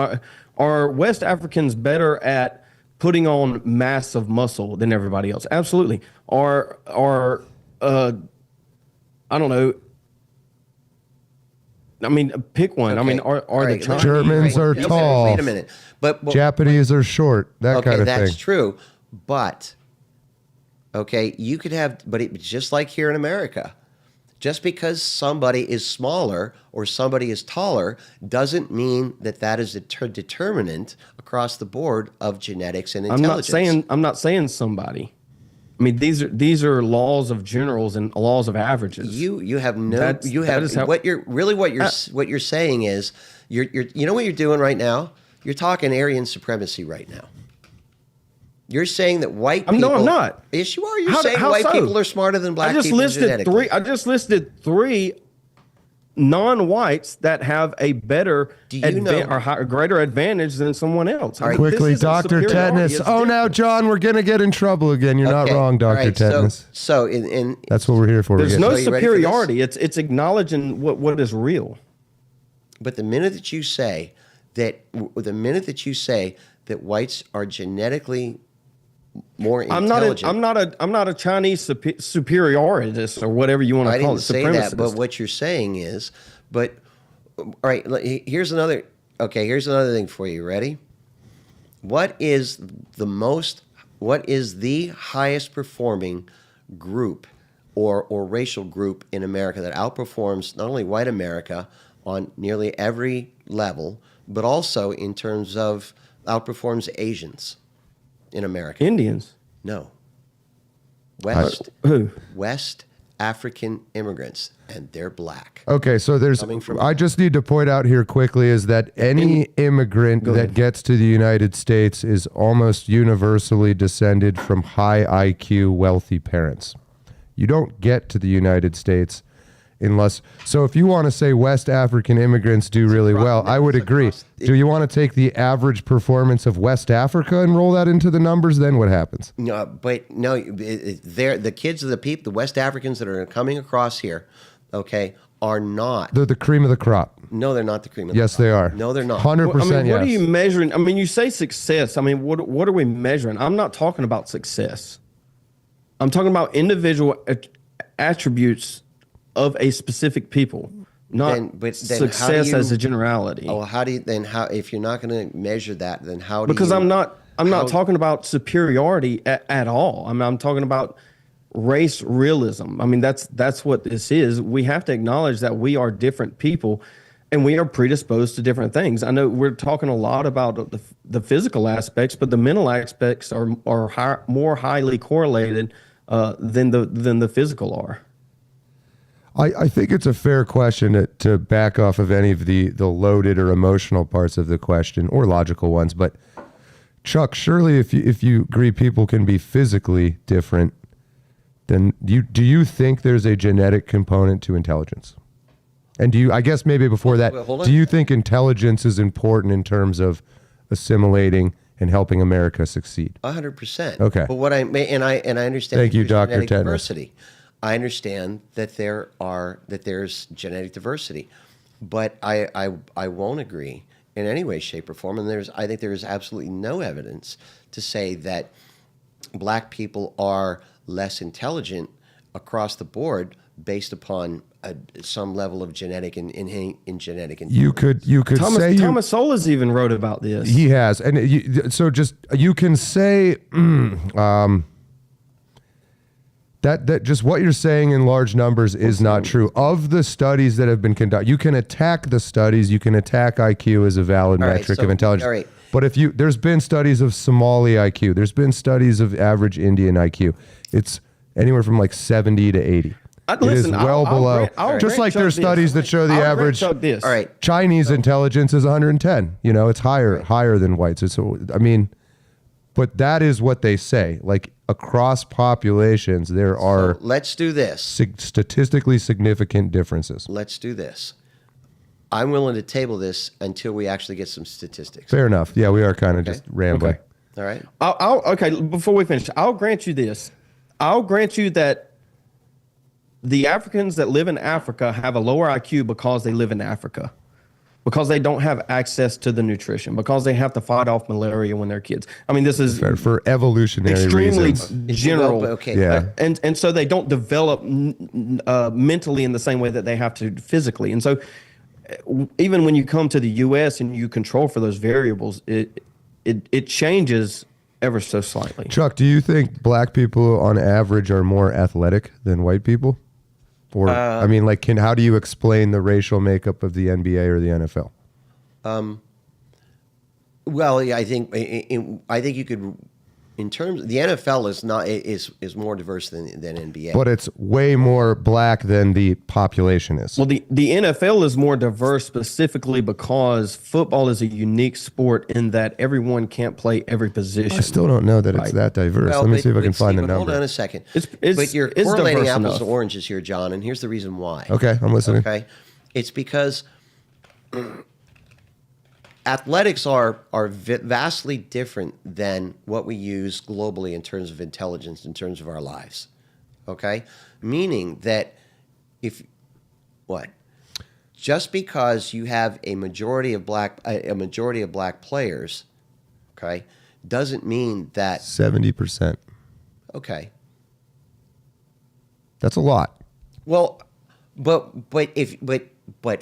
are West Africans better at putting on massive muscle than everybody else? Absolutely. Are I don't know. I mean, pick one. Okay. I mean, are All the right, Chinese Germans are Wait a minute, tall. Wait a minute. But Japanese are short. That okay, kind of that's thing. true. But okay, you could have, but it's just like here in America. Just because somebody is smaller or somebody is taller doesn't mean that is a determinant across the board of genetics and intelligence. I'm not saying somebody. I mean, these are laws of generals and laws of averages. You have no That's- you that have is how- what you're saying is you're you know what you're doing right now? You're talking Aryan supremacy right now. You're saying that white people. No, I'm not. Yes, you are. You're How- saying how white so? people are smarter than black people genetically. I just listed three non-whites that have a better Do you know- or greater advantage than someone else. All right. Quickly, This isn't Dr. superiority, Tetanus. it's Oh, now, difference. John, we're going to get in trouble again. You're not Okay, wrong, all Dr. right, Tetanus. So in That's what we're here for. There's We're no getting- So you ready for this? superiority. It's acknowledging what is real. but the minute that you say that whites are genetically more intelligent, I'm not a Chinese superiorist or whatever you want I to call didn't it. say that, Supremacist. but what you're saying is, all right, here's another thing for you. Ready? What is the highest performing group or racial group in America that outperforms not only white America on nearly every level, but also in terms of outperforms Asians in America? Indians. No. Who? West African immigrants, and they're black. Okay, so Coming from- I just need to point out here quickly is that any immigrant that gets to the United States is almost universally descended from high IQ, wealthy parents. You don't get to the United States unless. So if you want to say West African immigrants do really well, I would agree. Do you want to take the average performance of West Africa and roll that into the numbers? Then what happens? No, but no, they're the kids of the people, the West Africans that are coming across here, okay, are not. They're the cream of the crop. No, they're not the cream of the Yes, crop. they are. No, they're not. 100% I mean, yes. what are you measuring? I mean, you say success. I mean, what are we measuring? I'm not talking about success. I'm talking about individual attributes of a specific people, not Then success as a generality. Oh, how do you then? How if you're not going to measure that, then how do Because you? I'm not talking about superiority at all. I mean, I'm talking about race realism. I mean, that's what this is. We have to acknowledge that we are different people, and we are predisposed to different things. I know we're talking a lot about the physical aspects, but the mental aspects are more highly correlated than the physical are. I think it's a fair question to back off of any of the loaded or emotional parts of the question or logical ones. But Chuck, surely if you agree people can be physically different, then do you think there's a genetic component to intelligence? And I guess maybe before that, do you think intelligence is important in terms of assimilating and helping America succeed? 100%. Okay. But what I understand. Thank you, there's Dr. genetic Tedros. diversity. I understand that there's genetic diversity, but I won't agree in any way, shape, or form. And I think there is absolutely no evidence to say that black people are less intelligent across the board based upon some level of genetic and genetic intelligence. You could say Thomas Sowell's even wrote about this. He has, and you can say that just what you're saying in large numbers is not true. Of the studies that have been conducted, you can attack the studies. You can attack IQ as a valid metric of intelligence. All right. But there's been studies of Somali IQ. There's been studies of average Indian IQ. It's anywhere from like 70 to 80. It is well below. Just like there's studies that show the average All right. Chinese intelligence is 110. It's higher than whites. But that is what they say. Like across populations, there are Let's do this. statistically significant differences. Let's do this. I'm willing to table this until we actually get some statistics. Fair enough. Yeah, we are kind of just rambling. Okay. All right. Okay, before we finish, I'll grant you this. I'll grant you that the Africans that live in Africa have a lower IQ because they live in Africa, because they don't have access to the nutrition, because they have to fight off malaria when they're kids. I mean, this is For evolutionary extremely reasons. general. Okay. Yeah. And so they don't develop mentally in the same way that they have to physically. And so even when you come to the U.S. and you control for those variables, it changes ever so slightly. Chuck, do you think black people on average are more athletic than white people? Or how do you explain the racial makeup of the NBA or the NFL? Well, yeah, I think you could, in terms the NFL is more diverse than NBA. But it's way more black than the population is. Well, the NFL is more diverse specifically because football is a unique sport in that everyone can't play every position. I still don't know that it's that diverse. Well, Let me see if I can find the but number. Hold on a second. It's you're diverse correlating apples enough. to oranges here, John, and here's the reason why. Okay, I'm listening. Okay, it's because athletics are vastly different than what we use globally in terms of intelligence, in terms of our lives. Okay, meaning that just because you have a majority of black players, okay, doesn't mean that 70%. okay. That's a lot. Well, but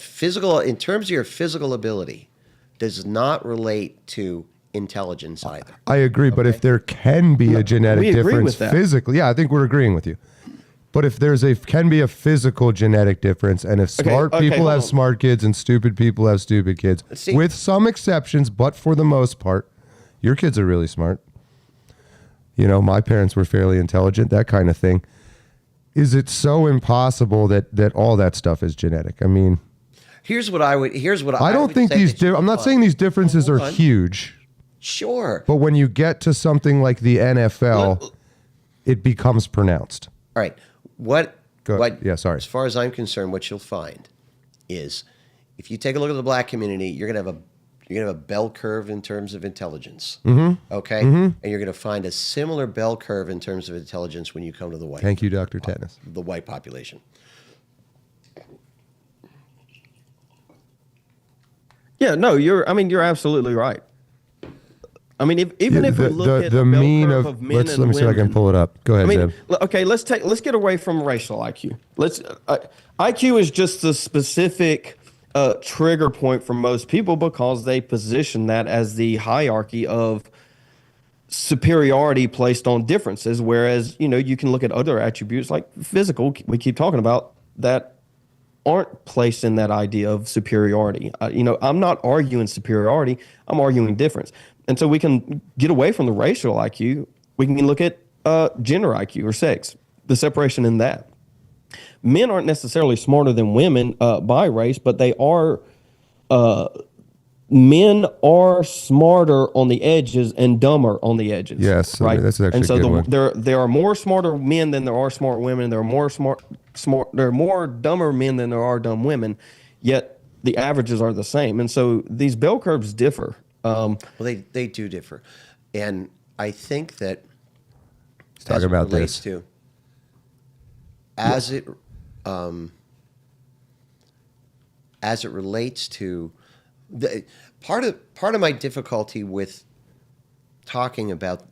physical, in terms of your physical ability, does not relate to intelligence either. I agree, but if there can be a genetic we agree difference with that. physically, I think we're agreeing with you. But if can be a physical genetic difference, and if smart people hold have on. smart kids and stupid people have stupid kids, See- with some exceptions, but for the most part, your kids are really smart. My parents were fairly intelligent, that kind of thing. Is it so impossible that all that stuff is genetic? I mean, I don't think I'm not saying these differences are huge, Sure. but when you get to something like the NFL, it becomes pronounced. All right. What Go. But Yeah, sorry. as far as I'm concerned, what you'll find is if you take a look at the black community, you're going to have a bell curve in terms of intelligence. Okay? And you're going to find a similar bell curve in terms of intelligence when you come to the white. Thank you, Dr. Tetanus. The white population. Yeah, no, you're absolutely right. I mean, even if we look at the the bell mean curve of men let and me see if I can women, pull it up. Go ahead, I mean, Zeb. okay, let's get away from racial IQ. IQ is just a specific trigger point for most people because they position that as the hierarchy of superiority placed on differences. Whereas, you can look at other attributes like physical, we keep talking about, that aren't placed in that idea of superiority. I'm not arguing superiority. I'm arguing difference. And so we can get away from the racial IQ. We can look at gender IQ or sex, the separation in that. Men aren't necessarily smarter than women by race, but they are. Men are smarter on the edges and dumber on the edges. Yes, right. That's actually and so a good one. there are more smarter men than there are smart women. There are more there are more dumber men than there are dumb women. Yet the averages are the same, and so these bell curves differ. Well, they do differ, and I think that talk about relates this. to as it relates to the part of my difficulty with talking about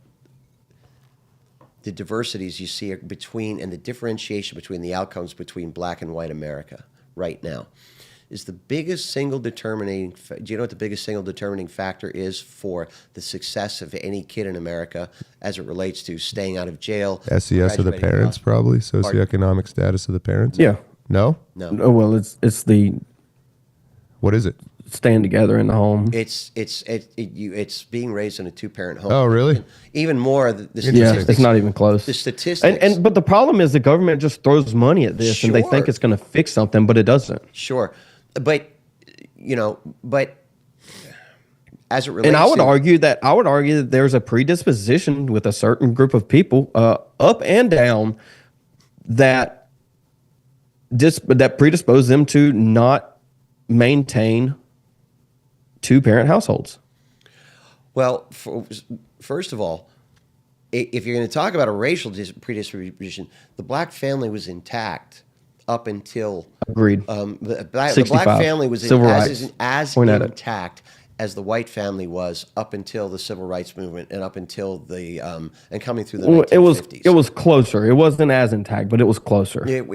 the diversities you see between and the differentiation between the outcomes between black and white America right now is the biggest single determining. Do you know what the biggest single determining factor is for the success of any kid in America as it relates to staying out of jail? SES of the graduating parents, to probably socioeconomic status of the parents. Yeah. No. Oh, well, it's the What is it? staying together in the home. It's being raised in a two-parent home. Oh, really? Even more, the Yeah, statistics. it's not even close. The statistics. But the problem is the government just throws money at this and they think Sure. it's going to fix something, but it doesn't. Sure, but as it relates, And I would argue that there's a predisposition with a certain group of people, up and down, that predispose them to not maintain two-parent households. Well, first of all, if you're going to talk about a racial predisposition, the black family was intact up until Agreed. The black 65, family was civil rights. as Point at it. intact as the white family was up until the civil rights movement and up until the and coming through the 1950s. It was closer. It wasn't as intact, but it was closer. It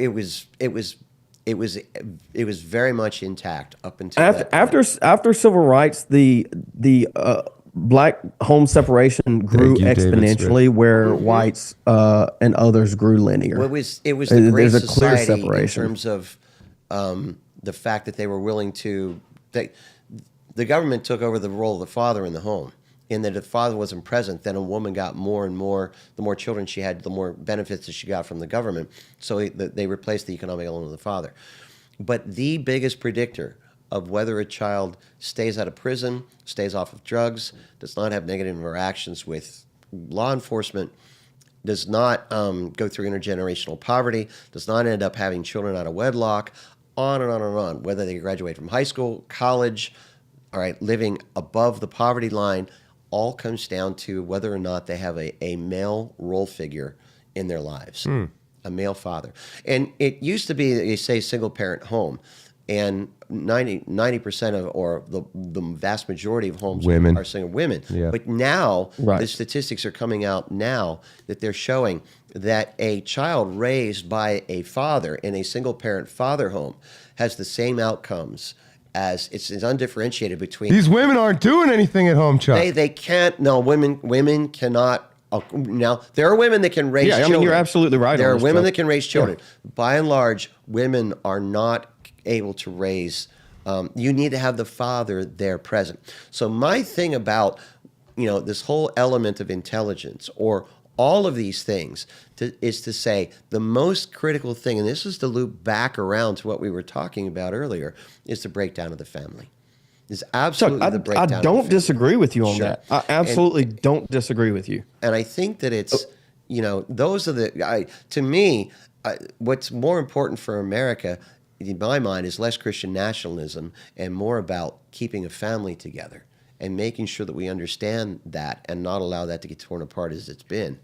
was very much intact up until that point. After civil rights, the black home separation grew Thank you, David exponentially, Smith. where whites and others grew linear. Well, it was the Great There's a clear Society in separation. terms of the fact that they were willing to. The government took over the role of the father in the home. In that if the father wasn't present, then a woman got more and more. The more children she had, the more benefits that she got from the government. So they replaced the economic element of the father. But the biggest predictor of whether a child stays out of prison, stays off of drugs, does not have negative interactions with law enforcement, does not go through intergenerational poverty, does not end up having children out of wedlock, on and on and on, whether they graduate from high school, college, all right, living above the poverty line, all comes down to whether or not they have a male role figure in their lives, a male father. And it used to be that you say single-parent home, and 90% of, or the vast majority of homes Women. are single women. Yeah. But now, Right. the statistics are coming out now that they're showing that a child raised by a father in a single-parent father home has the same outcomes as it's undifferentiated between. These women aren't doing anything at home, Chuck. They can't. No, women cannot. Now there are women that can raise. Yeah, I mean, children. you're absolutely right There on are this, women Joe. that can raise children. By and large, women are not able to raise. You need to have the father there present. So my thing about this whole element of intelligence or all of these things is to say the most critical thing, and this is to loop back around to what we were talking about earlier, is the breakdown of the family. Is absolutely Chuck, the breakdown. I of the don't family. disagree with you on Sure. that. I absolutely don't disagree with you. And I think that it's, those are to me, what's more important for America, in my mind, is less Christian nationalism and more about keeping a family together and making sure that we understand that and not allow that to get torn apart as it's been.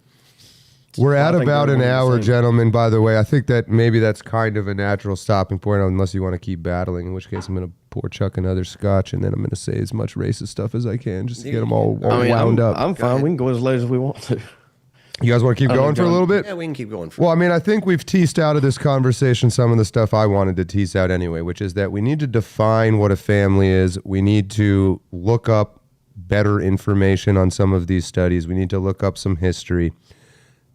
We're at I think about an everyone is the hour, same. gentlemen, by the way. I think that maybe that's kind of a natural stopping point, unless you want to keep battling, in which case I'm going to pour Chuck another scotch, and then I'm going to say as much racist stuff as I can just to get them all wound up. I'm fine. We can go as late as we want to. You guys want to keep going for a John. little bit? Yeah, we can keep going. Well, I mean, I think we've teased out of this conversation some of the stuff I wanted to tease out anyway, which is that we need to define what a family is. We need to look up better information on some of these studies. We need to look up some history.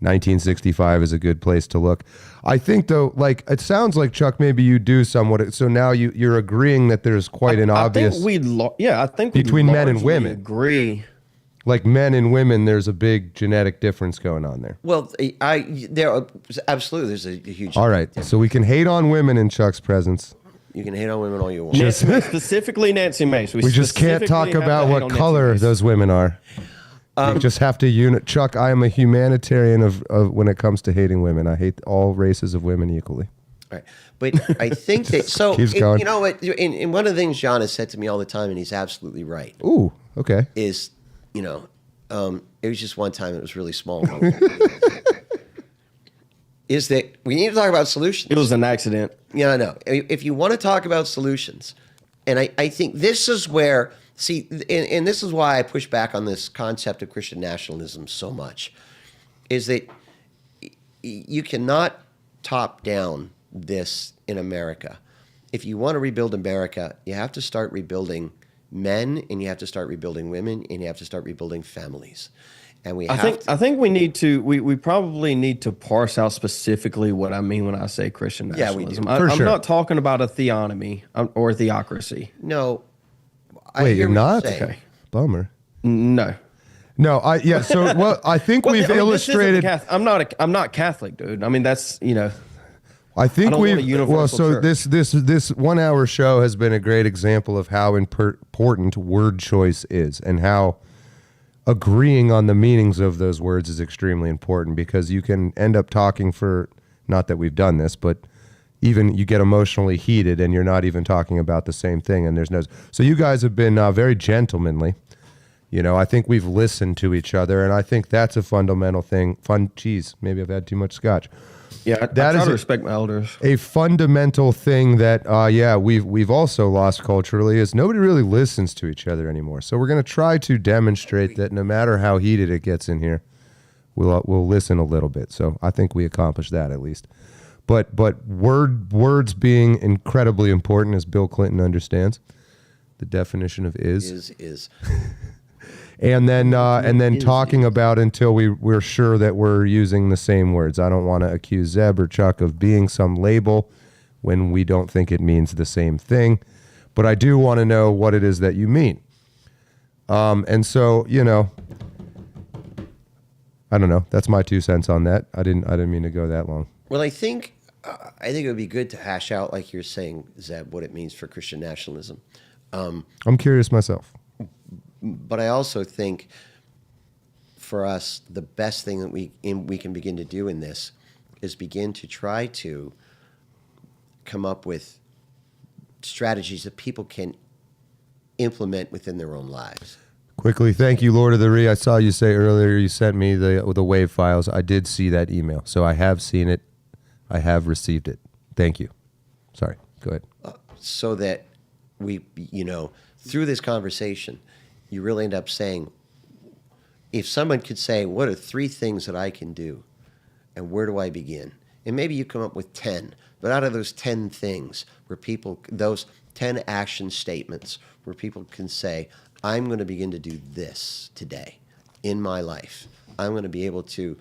1965 is a good place to look. I think, though, like, it sounds like, Chuck, maybe you do somewhat. So now you're agreeing that there's quite an obvious... I think we between men and largely women. agree. Like men and women, there's a big genetic difference going on there. Well, absolutely, there's a huge... All right, so we can hate on women in Chuck's presence. You can hate on women all you want. Specifically Nancy Mace. We just can't talk specifically have about to hate what on Nancy color Mace. those women are. We just have to Chuck, I am a humanitarian of when it comes to hating women. I hate all races of women equally. All right. But I think that... So, Keeps going. you know what? And one of the things John has said to me all the time, and he's absolutely right, Ooh, okay. is, it was just one time it was really small. Is that we need to talk about solutions. It was an accident. Yeah, I know. If you want to talk about solutions, and I think this is where, see, and this is why I push back on this concept of Christian nationalism so much, is that you cannot top down this in America. If you want to rebuild America, you have to start rebuilding men, and you have to start rebuilding women, and you have to start rebuilding families. And I think we need to. We probably need to parse out specifically what I mean when I say Christian Yeah, we do. nationalism. For I'm sure. not talking about a theonomy or a theocracy. No. Wait, you're not? Okay. Bummer. No. No, So, well, I think we've This isn't illustrated. I'm not Catholic, dude. I mean, that's I think I don't want a we've universal so church. this 1 hour show has been a great example of how important word choice is, and how agreeing on the meanings of those words is extremely important, because you can end up talking for, not that we've done this, but even you get emotionally heated and you're not even talking about the same thing, and there's no. So you guys have been very gentlemanly. I think we've listened to each other, and I think that's a fundamental thing. Geez, maybe I've had too much scotch. yeah. I That try is to respect my elders. A fundamental thing that we've also lost culturally is nobody really listens to each other anymore. So we're going to try to demonstrate that no matter how heated it gets in here, we'll listen a little bit. So I think we accomplished that at least. But words being incredibly important, as Bill Clinton understands the definition of is. And then talking about until we're sure that we're using the same words. I don't want to accuse Zeb or Chuck of being some label when we don't think it means the same thing, but I do want to know what it is that you mean. And so, I don't know. That's my 2 cents on that. I didn't mean to go that long. Well, I think it would be good to hash out, like you're saying, Zeb, what it means for Christian nationalism. I'm curious myself. But I also think for us, the best thing that we can begin to do in this is begin to try to come up with strategies that people can implement within their own lives. Quickly, thank you, Lord of the Ree. I saw you say earlier you sent me the wave files. I did see that email, so I have seen it. I have received it. Thank you. Sorry, go ahead. So that we, through this conversation, you really end up saying, if someone could say, what are 3 things that I can do, and where do I begin? And maybe you come up with 10, but out of those 10 things, those 10 action statements, where people can say, I'm going to begin to do this today in my life. I'm going to be able to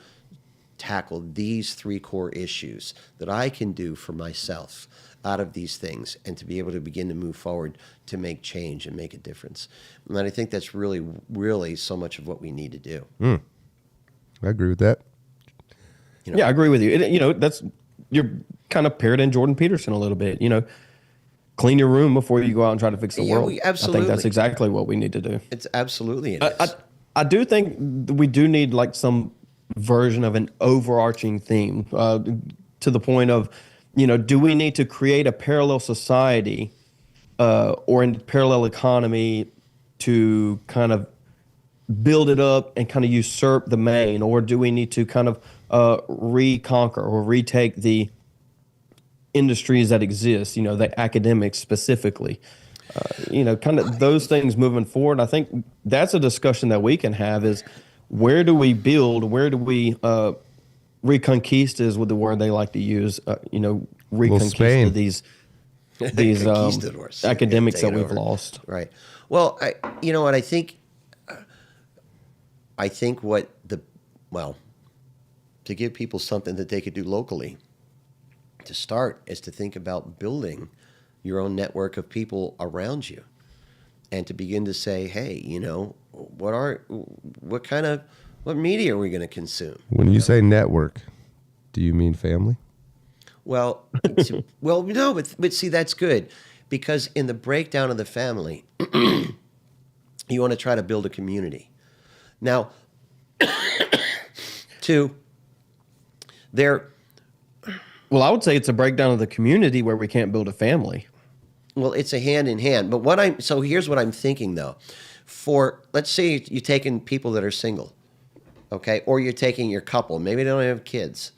tackle these 3 core issues that I can do for myself out of these things, and to be able to begin to move forward to make change and make a difference. And I think that's really, really so much of what we need to do. I agree with that. Yeah, I agree with you. That's you're kind of parroting Jordan Peterson a little bit. Clean your room before you go out and try to fix the world. Absolutely. I think that's exactly what we need to do. It's absolutely it is. I do think we do need like some version of an overarching theme. to the point of, do we need to create a parallel society or a parallel economy to kind of build it up and kind of usurp the main, or do we need to kind of reconquer or retake the industries that exist, the academics specifically, kind of those things moving forward. I think that's a discussion that we can have is where do we build, where do we reconquista is with the word they like to use, reconquista Spain. these Conquistadors. academics Take that it we've over. lost. Right. Well, you know what I think to give people something that they could do locally to start is to think about building your own network of people around you and to begin to say, hey, what media are we going to consume? When you say network, do you mean family? Well, no, but see, that's good because in the breakdown of the family, you want to try to build a community. Now, Well, I would say it's a breakdown of the community where we can't build a family. Well, it's a hand in hand. But so here's what I'm thinking though. Let's say you're taking people that are single, okay, or you're taking your couple. Maybe they don't have kids,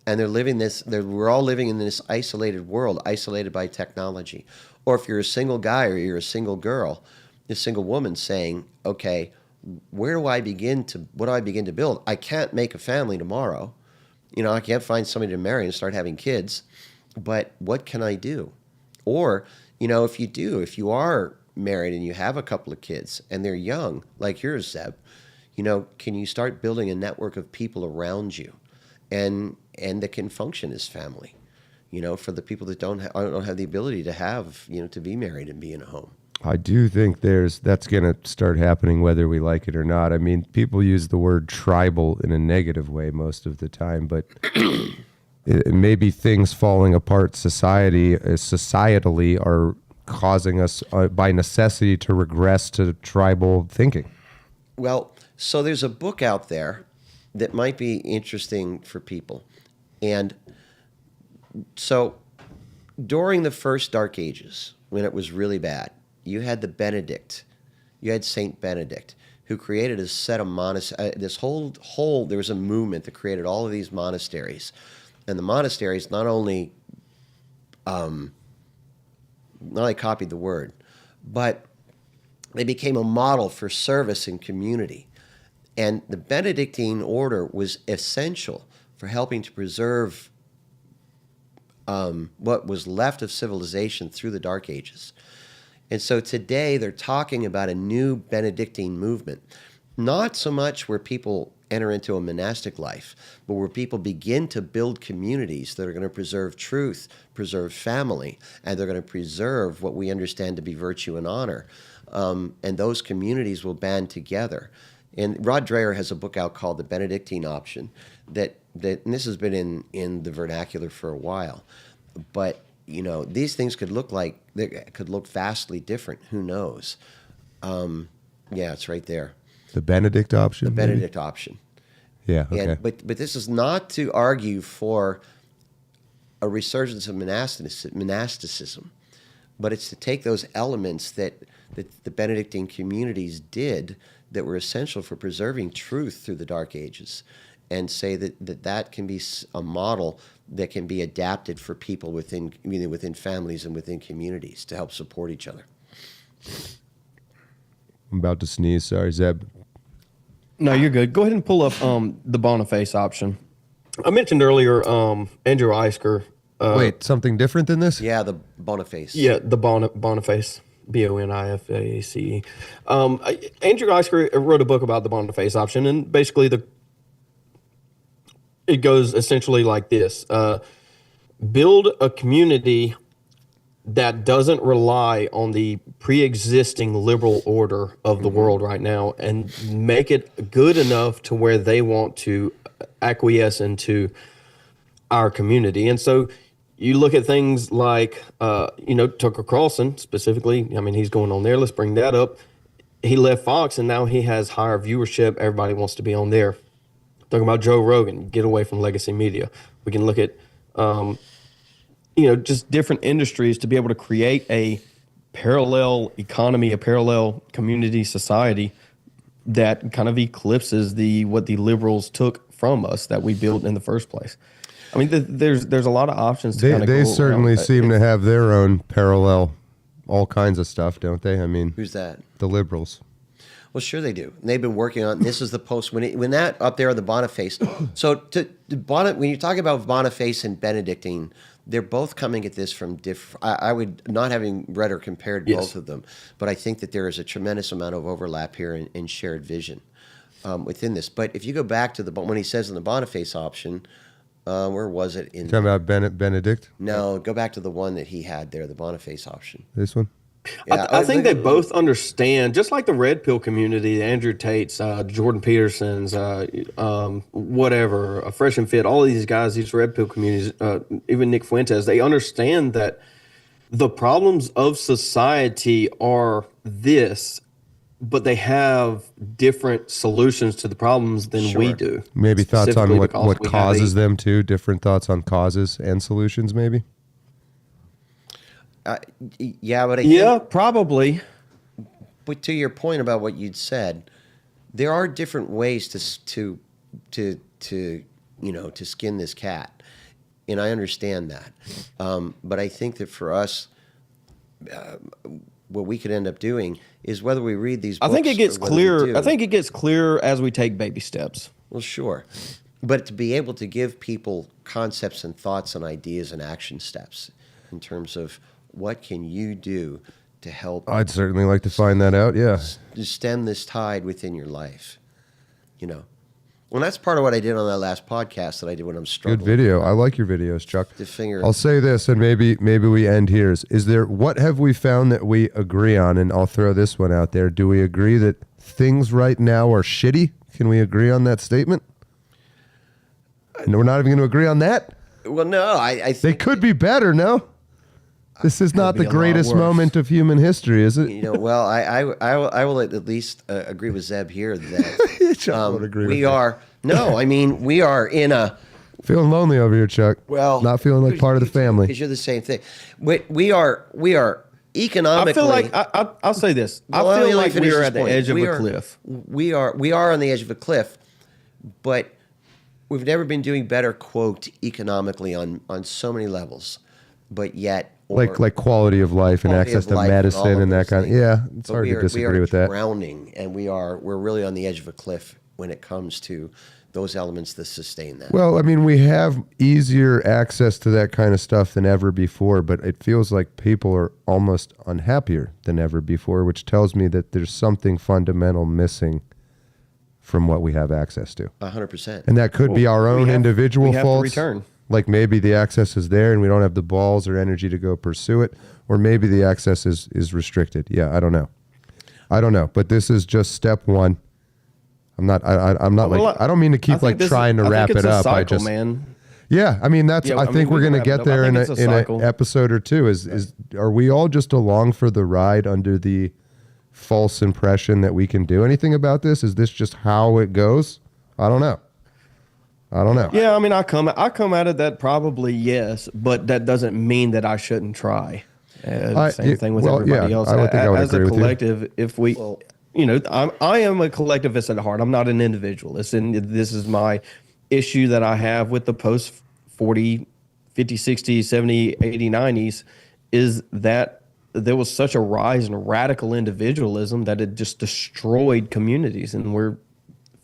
and we're all living in this isolated world, isolated by technology. Or if you're a single guy or you're a single girl, a single woman saying, okay, what do I begin to build? I can't make a family tomorrow. I can't find somebody to marry and start having kids, but what can I do? Or, if you are married and you have a couple of kids and they're young, like yours, Zeb, can you start building a network of people around you and that can function as family, for the people that don't have the ability to have, to be married and be in a home. I do think that's going to start happening whether we like it or not. I mean, people use the word tribal in a negative way most of the time, but it maybe things falling apart societally are causing us by necessity to regress to tribal thinking. Well, so there's a book out there that might be interesting for people. And so during the first Dark Ages, when it was really bad, you had Saint Benedict, who created a set of monasteries. There was a movement that created all of these monasteries, and the monasteries not only copied the word, but they became a model for service and community. And the Benedictine order was essential for helping to preserve what was left of civilization through the Dark Ages. And so today they're talking about a new Benedictine movement, not so much where people enter into a monastic life, but where people begin to build communities that are going to preserve truth, preserve family, and they're going to preserve what we understand to be virtue and honor. And those communities will band together. And Rod Dreher has a book out called The Benedictine Option and this has been in the vernacular for a while. But these things could look vastly different. Who knows? It's right there. The Benedict option? The Benedict option. Yeah, okay. But this is not to argue for a resurgence of monasticism, but it's to take those elements that the Benedictine communities did that were essential for preserving truth through the Dark Ages and say that can be a model that can be adapted for people within families and within communities to help support each other. I'm about to sneeze. Sorry, Zeb. No, you're good. Go ahead and pull up the Boniface option. I mentioned earlier Andrew Eisker. Wait, something different than this? Yeah, the Boniface. Yeah, the Boniface. Boniface. Andrew Eisker wrote a book about the Boniface option, and basically it goes essentially like this. Build a community that doesn't rely on the pre-existing liberal order of the world right now and make it good enough to where they want to acquiesce into our community. And so you look at things like, Tucker Carlson specifically. I mean, he's going on there. Let's bring that up. He left Fox, and now he has higher viewership. Everybody wants to be on there. Talking about Joe Rogan, get away from legacy media. We can look at just different industries to be able to create a parallel economy, a parallel community society that kind of eclipses what the liberals took from us that we built in the first place. I mean, there's a lot of options to kind of They go certainly around. seem to have their own parallel, all kinds of stuff, don't they? I mean, Who's that? the liberals. Well, sure they do. And they've been working on this. Is the post when that up there on the Boniface. So when you talk about Boniface and Benedictine, they're both coming at this from different. I would not having read or compared both of them, but I think that there is a tremendous amount of overlap here in shared vision within this. But if you go back to when he says in the Boniface option, where was it? In Talking about Benedict? No, go back to the one that he had there, the Boniface option. This one? Yeah, I think they both understand, just like the Red Pill community, Andrew Tate's, Jordan Peterson's, whatever, Fresh and Fit, all of these guys, these Red Pill communities, even Nick Fuentes, they understand that the problems of society are this, but they have different solutions to the problems than we do. Maybe thoughts on Specifically what because we have causes them to, different thoughts on causes and solutions, maybe? Yeah, but I think, probably. but to your point about what you'd said, there are different ways to skin this cat, and I understand that. But I think that for us, what we could end up doing is whether we read these books. I think it gets or whether we clear. do. I think it gets clearer as we take baby steps. Well, sure, but to be able to give people concepts and thoughts and ideas and action steps in terms of what can you do to help I'd certainly like to find that out, yeah. to stem this tide within your life, Well, that's part of what I did on that last podcast that I did when I'm struggling. Good video. I like your videos, Chuck. To I'll say this, and maybe we end here. What have we found that we agree on? And I'll throw this one out there. Do we agree that things right now are shitty? Can we agree on that statement? No, we're not even going to agree on that? Well, no, I They think could be better, no? This is not be the a lot greatest worse. moment of human history, is it? Well, I will at least agree with Zeb here that Chuck would agree with we that. are. No, I mean we are in a. Feeling lonely over here, Chuck. Well, not feeling like part of the family. Because you're the same thing. We are economically. I feel like I'll say this. Well, I let feel me like finish we're this at the point. edge of We a are- cliff. We are on the edge of a cliff, but we've never been doing better, quote, economically on so many levels, but yet Like quality of life and quality access of to life and all medicine of and that those kind of. things. Yeah, it's But hard to disagree with that. Drowning, and we're really on the edge of a cliff when it comes to those elements that sustain that. Well, I mean, we have easier access to that kind of stuff than ever before, but it feels like people are almost unhappier than ever before, which tells me that there's something fundamental missing from what we have access to. 100%. And that could be our own individual we have to faults. return. Like maybe the access is there and we don't have the balls or energy to go pursue it, or maybe the access is restricted. Yeah, I don't know. But this is just step one. I'm not Well, I don't mean to keep like trying to wrap it up. I just, man. Yeah, I mean I mean, think we're we can gonna wrap it get up. there I in think it's a an cycle. episode or two. Is are we all just along for the ride under the false impression that we can do anything about this? Is this just how it goes? I don't know. Yeah, I mean, I come at it that probably yes, but that doesn't mean that I shouldn't try. Same thing with everybody else. I would think I would As agree a with you. collective, if we, I am a collectivist at heart. I'm not an individualist, and this is my issue that I have with the post 40, 50, 60, 70, 80, 90s is that there was such a rise in radical individualism that it just destroyed communities, and we're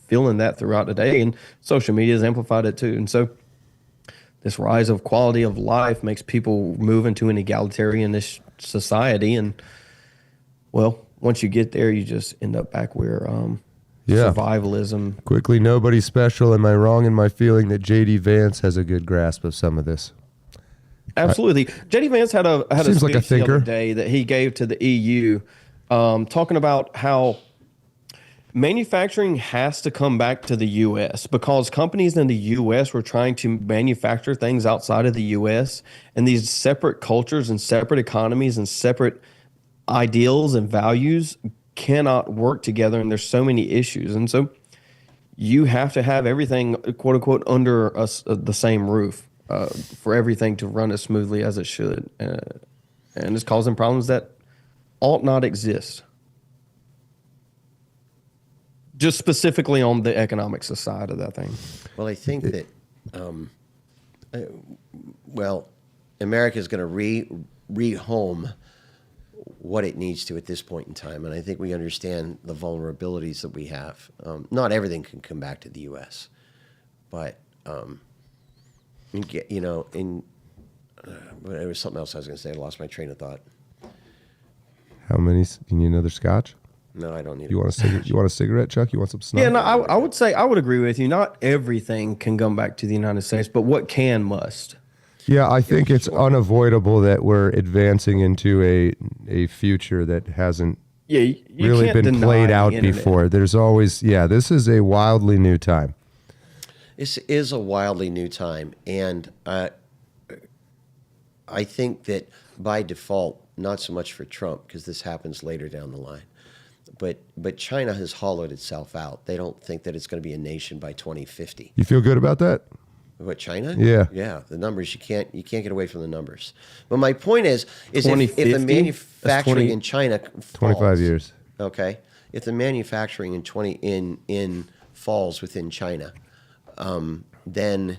feeling that throughout the day, and social media has amplified it too. And so this rise of quality of life makes people move into an egalitarian-ish society, and well, once you get there, you just end up back where survivalism. Quickly, nobody's special. Am I wrong in my feeling that J.D. Vance has a good grasp of some of this? Absolutely. J.D. Vance had a Seems speech like a the thinker. other day that he gave to the EU, talking about how manufacturing has to come back to the U.S. because companies in the U.S. were trying to manufacture things outside of the U.S. and these separate cultures and separate economies and separate ideals and values cannot work together, and there's so many issues. And so you have to have everything, quote unquote, under the same roof. for everything to run as smoothly as it should, and it's causing problems that ought not exist. Just specifically on the economic side of that thing. Well, I think that, America is going to rehome what it needs to at this point in time, and I think we understand the vulnerabilities that we have. Not everything can come back to the U.S., but there was something else I was going to say. I lost my train of thought. How many? You need another scotch? No, I don't need. You want a cigarette? You want a cigarette, Chuck? You want some snuff? Yeah, no, I would say I would agree with you. Not everything can come back to the United States, but what can must. Yeah, I think it's unavoidable that we're advancing into a future that hasn't You really can't been deny played the out internet. before. There's always, this is a wildly new time. This is a wildly new time, and I think that by default, not so much for Trump, because this happens later down the line, but China has hollowed itself out. They don't think that it's going to be a nation by 2050. You feel good about that? What, China? Yeah. Yeah, the numbers, you can't get away from the numbers. But my point is if the 2050? manufacturing in China falls, 25 years. Okay. If the manufacturing in falls within China, then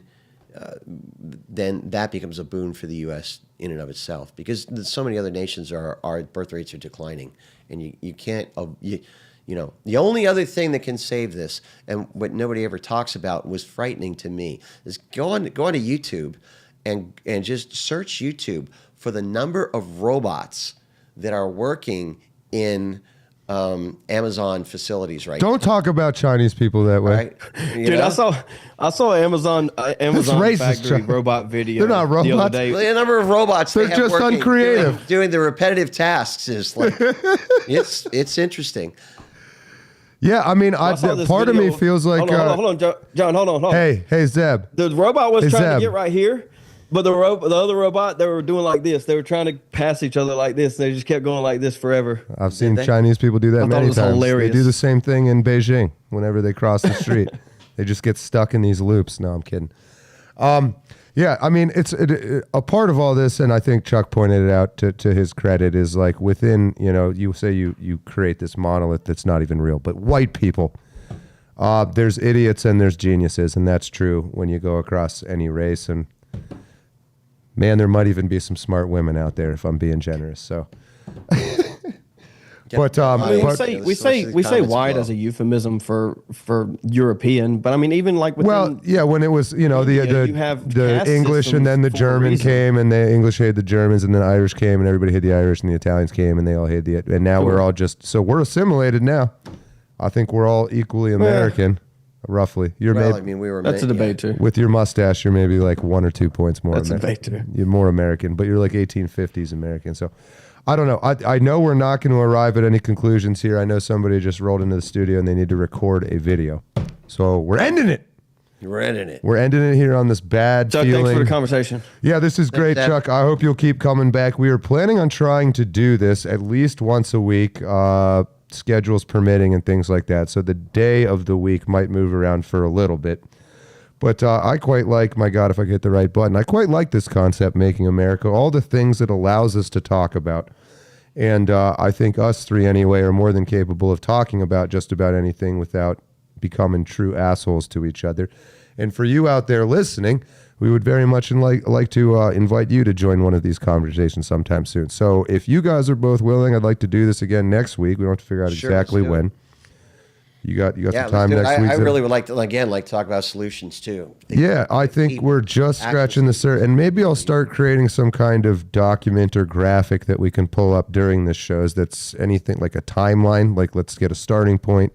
that becomes a boon for the U.S. in and of itself, because so many other nations our birth rates are declining, and you can't the only other thing that can save this, and what nobody ever talks about, was frightening to me, is go on to YouTube and just search YouTube for the number of robots that are working in Amazon facilities right Don't talk about Chinese people that way. right? Dude, I saw Amazon racist, factory Chuck. robot video. They're not the other robots. day. The number of robots They're they have just working, uncreative. doing the repetitive tasks is like it's interesting. Yeah, I mean, I saw this part of me video. feels like, hold on, John, hold on. hey, Zeb. The robot was Hey, trying Zeb. to get right here, but the other robot, they were doing like this. They were trying to pass each other like this. They just kept going like this forever. I've seen they? Chinese people do that I thought many it was times. hilarious. They do the same thing in Beijing whenever they cross the street. They just get stuck in these loops. No, I'm kidding. Yeah, I mean, it's a part of all this, and I think Chuck pointed it out to his credit, is like within, you say you create this monolith that's not even real, but white people, there's idiots and there's geniuses, and that's true when you go across any race. And man, there might even be some smart women out there, if I'm being generous. So, but I mean, but we say white as a euphemism for European, but I mean even like within, well, yeah, when it was, you have the caste English, and then the systems for a German reason. came, and the English hated the Germans, and then the Irish came, and everybody hated the Irish, and the Italians came, and they all hated and now we're all we're assimilated now. I think we're all equally American, roughly. You're Well, maybe, I mean, we were that's a debate too. with your mustache, you're maybe like 1 or 2 points more. That's a debate too. You're more American, but you're like 1850s American. So I don't know. I know we're not going to arrive at any conclusions here. I know somebody just rolled into the studio and they need to record a video. So we're ending it. We're ending it. We're ending it here on this bad Chuck, feeling. thanks for the conversation. Yeah, this is great, that- Chuck. I hope you'll keep coming back. We are planning on trying to do this at least once a week, schedules permitting and things like that. So the day of the week might move around for a little bit. But I quite like, my God, if I hit the right button, I quite like this concept, Making America, all the things it allows us to talk about. And I think us three, anyway, are more than capable of talking about just about anything without becoming true assholes to each other. And for you out there listening, we would very much like to invite you to join one of these conversations sometime soon. So if you guys are both willing, I'd like to do this again next week. We don't have to figure out Sure, exactly let's do it. when. You got Yeah, some time let's do it. next week? I Zeb? really would like to talk about solutions too. Yeah, I think we're just scratching the surface, and maybe I'll start creating some kind of document or graphic that we can pull up during the shows. That's anything like a timeline. Like, let's get a starting point.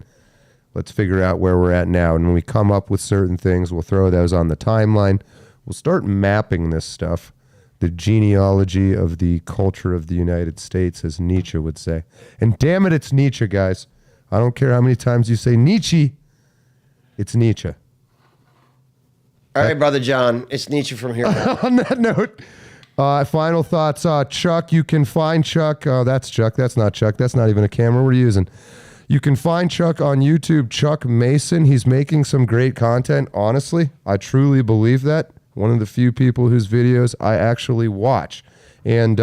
Let's figure out where we're at now, and when we come up with certain things, we'll throw those on the timeline. We'll start mapping this stuff, the genealogy of the culture of the United States, as Nietzsche would say. And damn it, it's Nietzsche, guys. I don't care how many times you say Nietzsche. It's Nietzsche. All right, Brother John, it's Nietzsche from here. On that note, final thoughts. Chuck, you can find Chuck. Oh, that's Chuck. That's not Chuck. That's not even a camera we're using. You can find Chuck on YouTube, Chuck Mason. He's making some great content. Honestly, I truly believe that. one of the few people whose videos I actually watch. And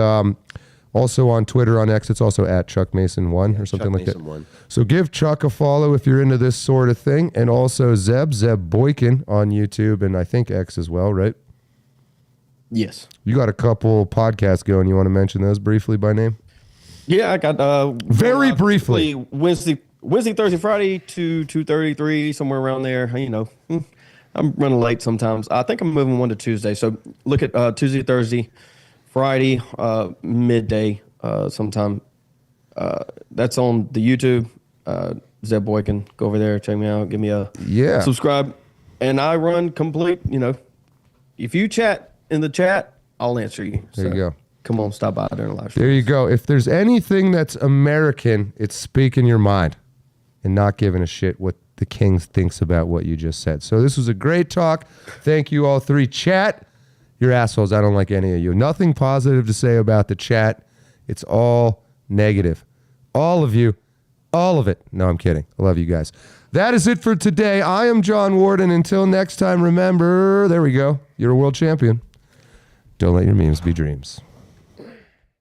also on Twitter, on X, it's also at Chuck Mason 1 or something Chuck like that. Mason 1. So give Chuck a follow if you're into this sort of thing. And also Zeb Boykin on YouTube and I think X as well, right? Yes. You got a couple podcasts going. You want to mention those briefly by name? Yeah, I got Very briefly. Wednesday, Thursday, Friday, 2:33, somewhere around there. You know, I'm running late sometimes. I think I'm moving one to Tuesday. So look at Tuesday, Thursday, Friday, midday, sometime. That's on the YouTube. Zeb Boykin, go over there, check me out, give me a subscribe. And I run complete. You know, if you chat in the chat, I'll answer you. There you go. Come on, stop by during the live stream. There you go. If there's anything that's American, it's speaking your mind and not giving a shit what the king thinks about what you just said. So this was a great talk. Thank you all three. Chat, you're assholes. I don't like any of you. Nothing positive to say about the chat. It's all negative. All of you. All of it. No, I'm kidding. I love you guys. That is it for today. I am John Warden. Until next time, remember, there we go. You're a world champion. Don't let your memes be dreams.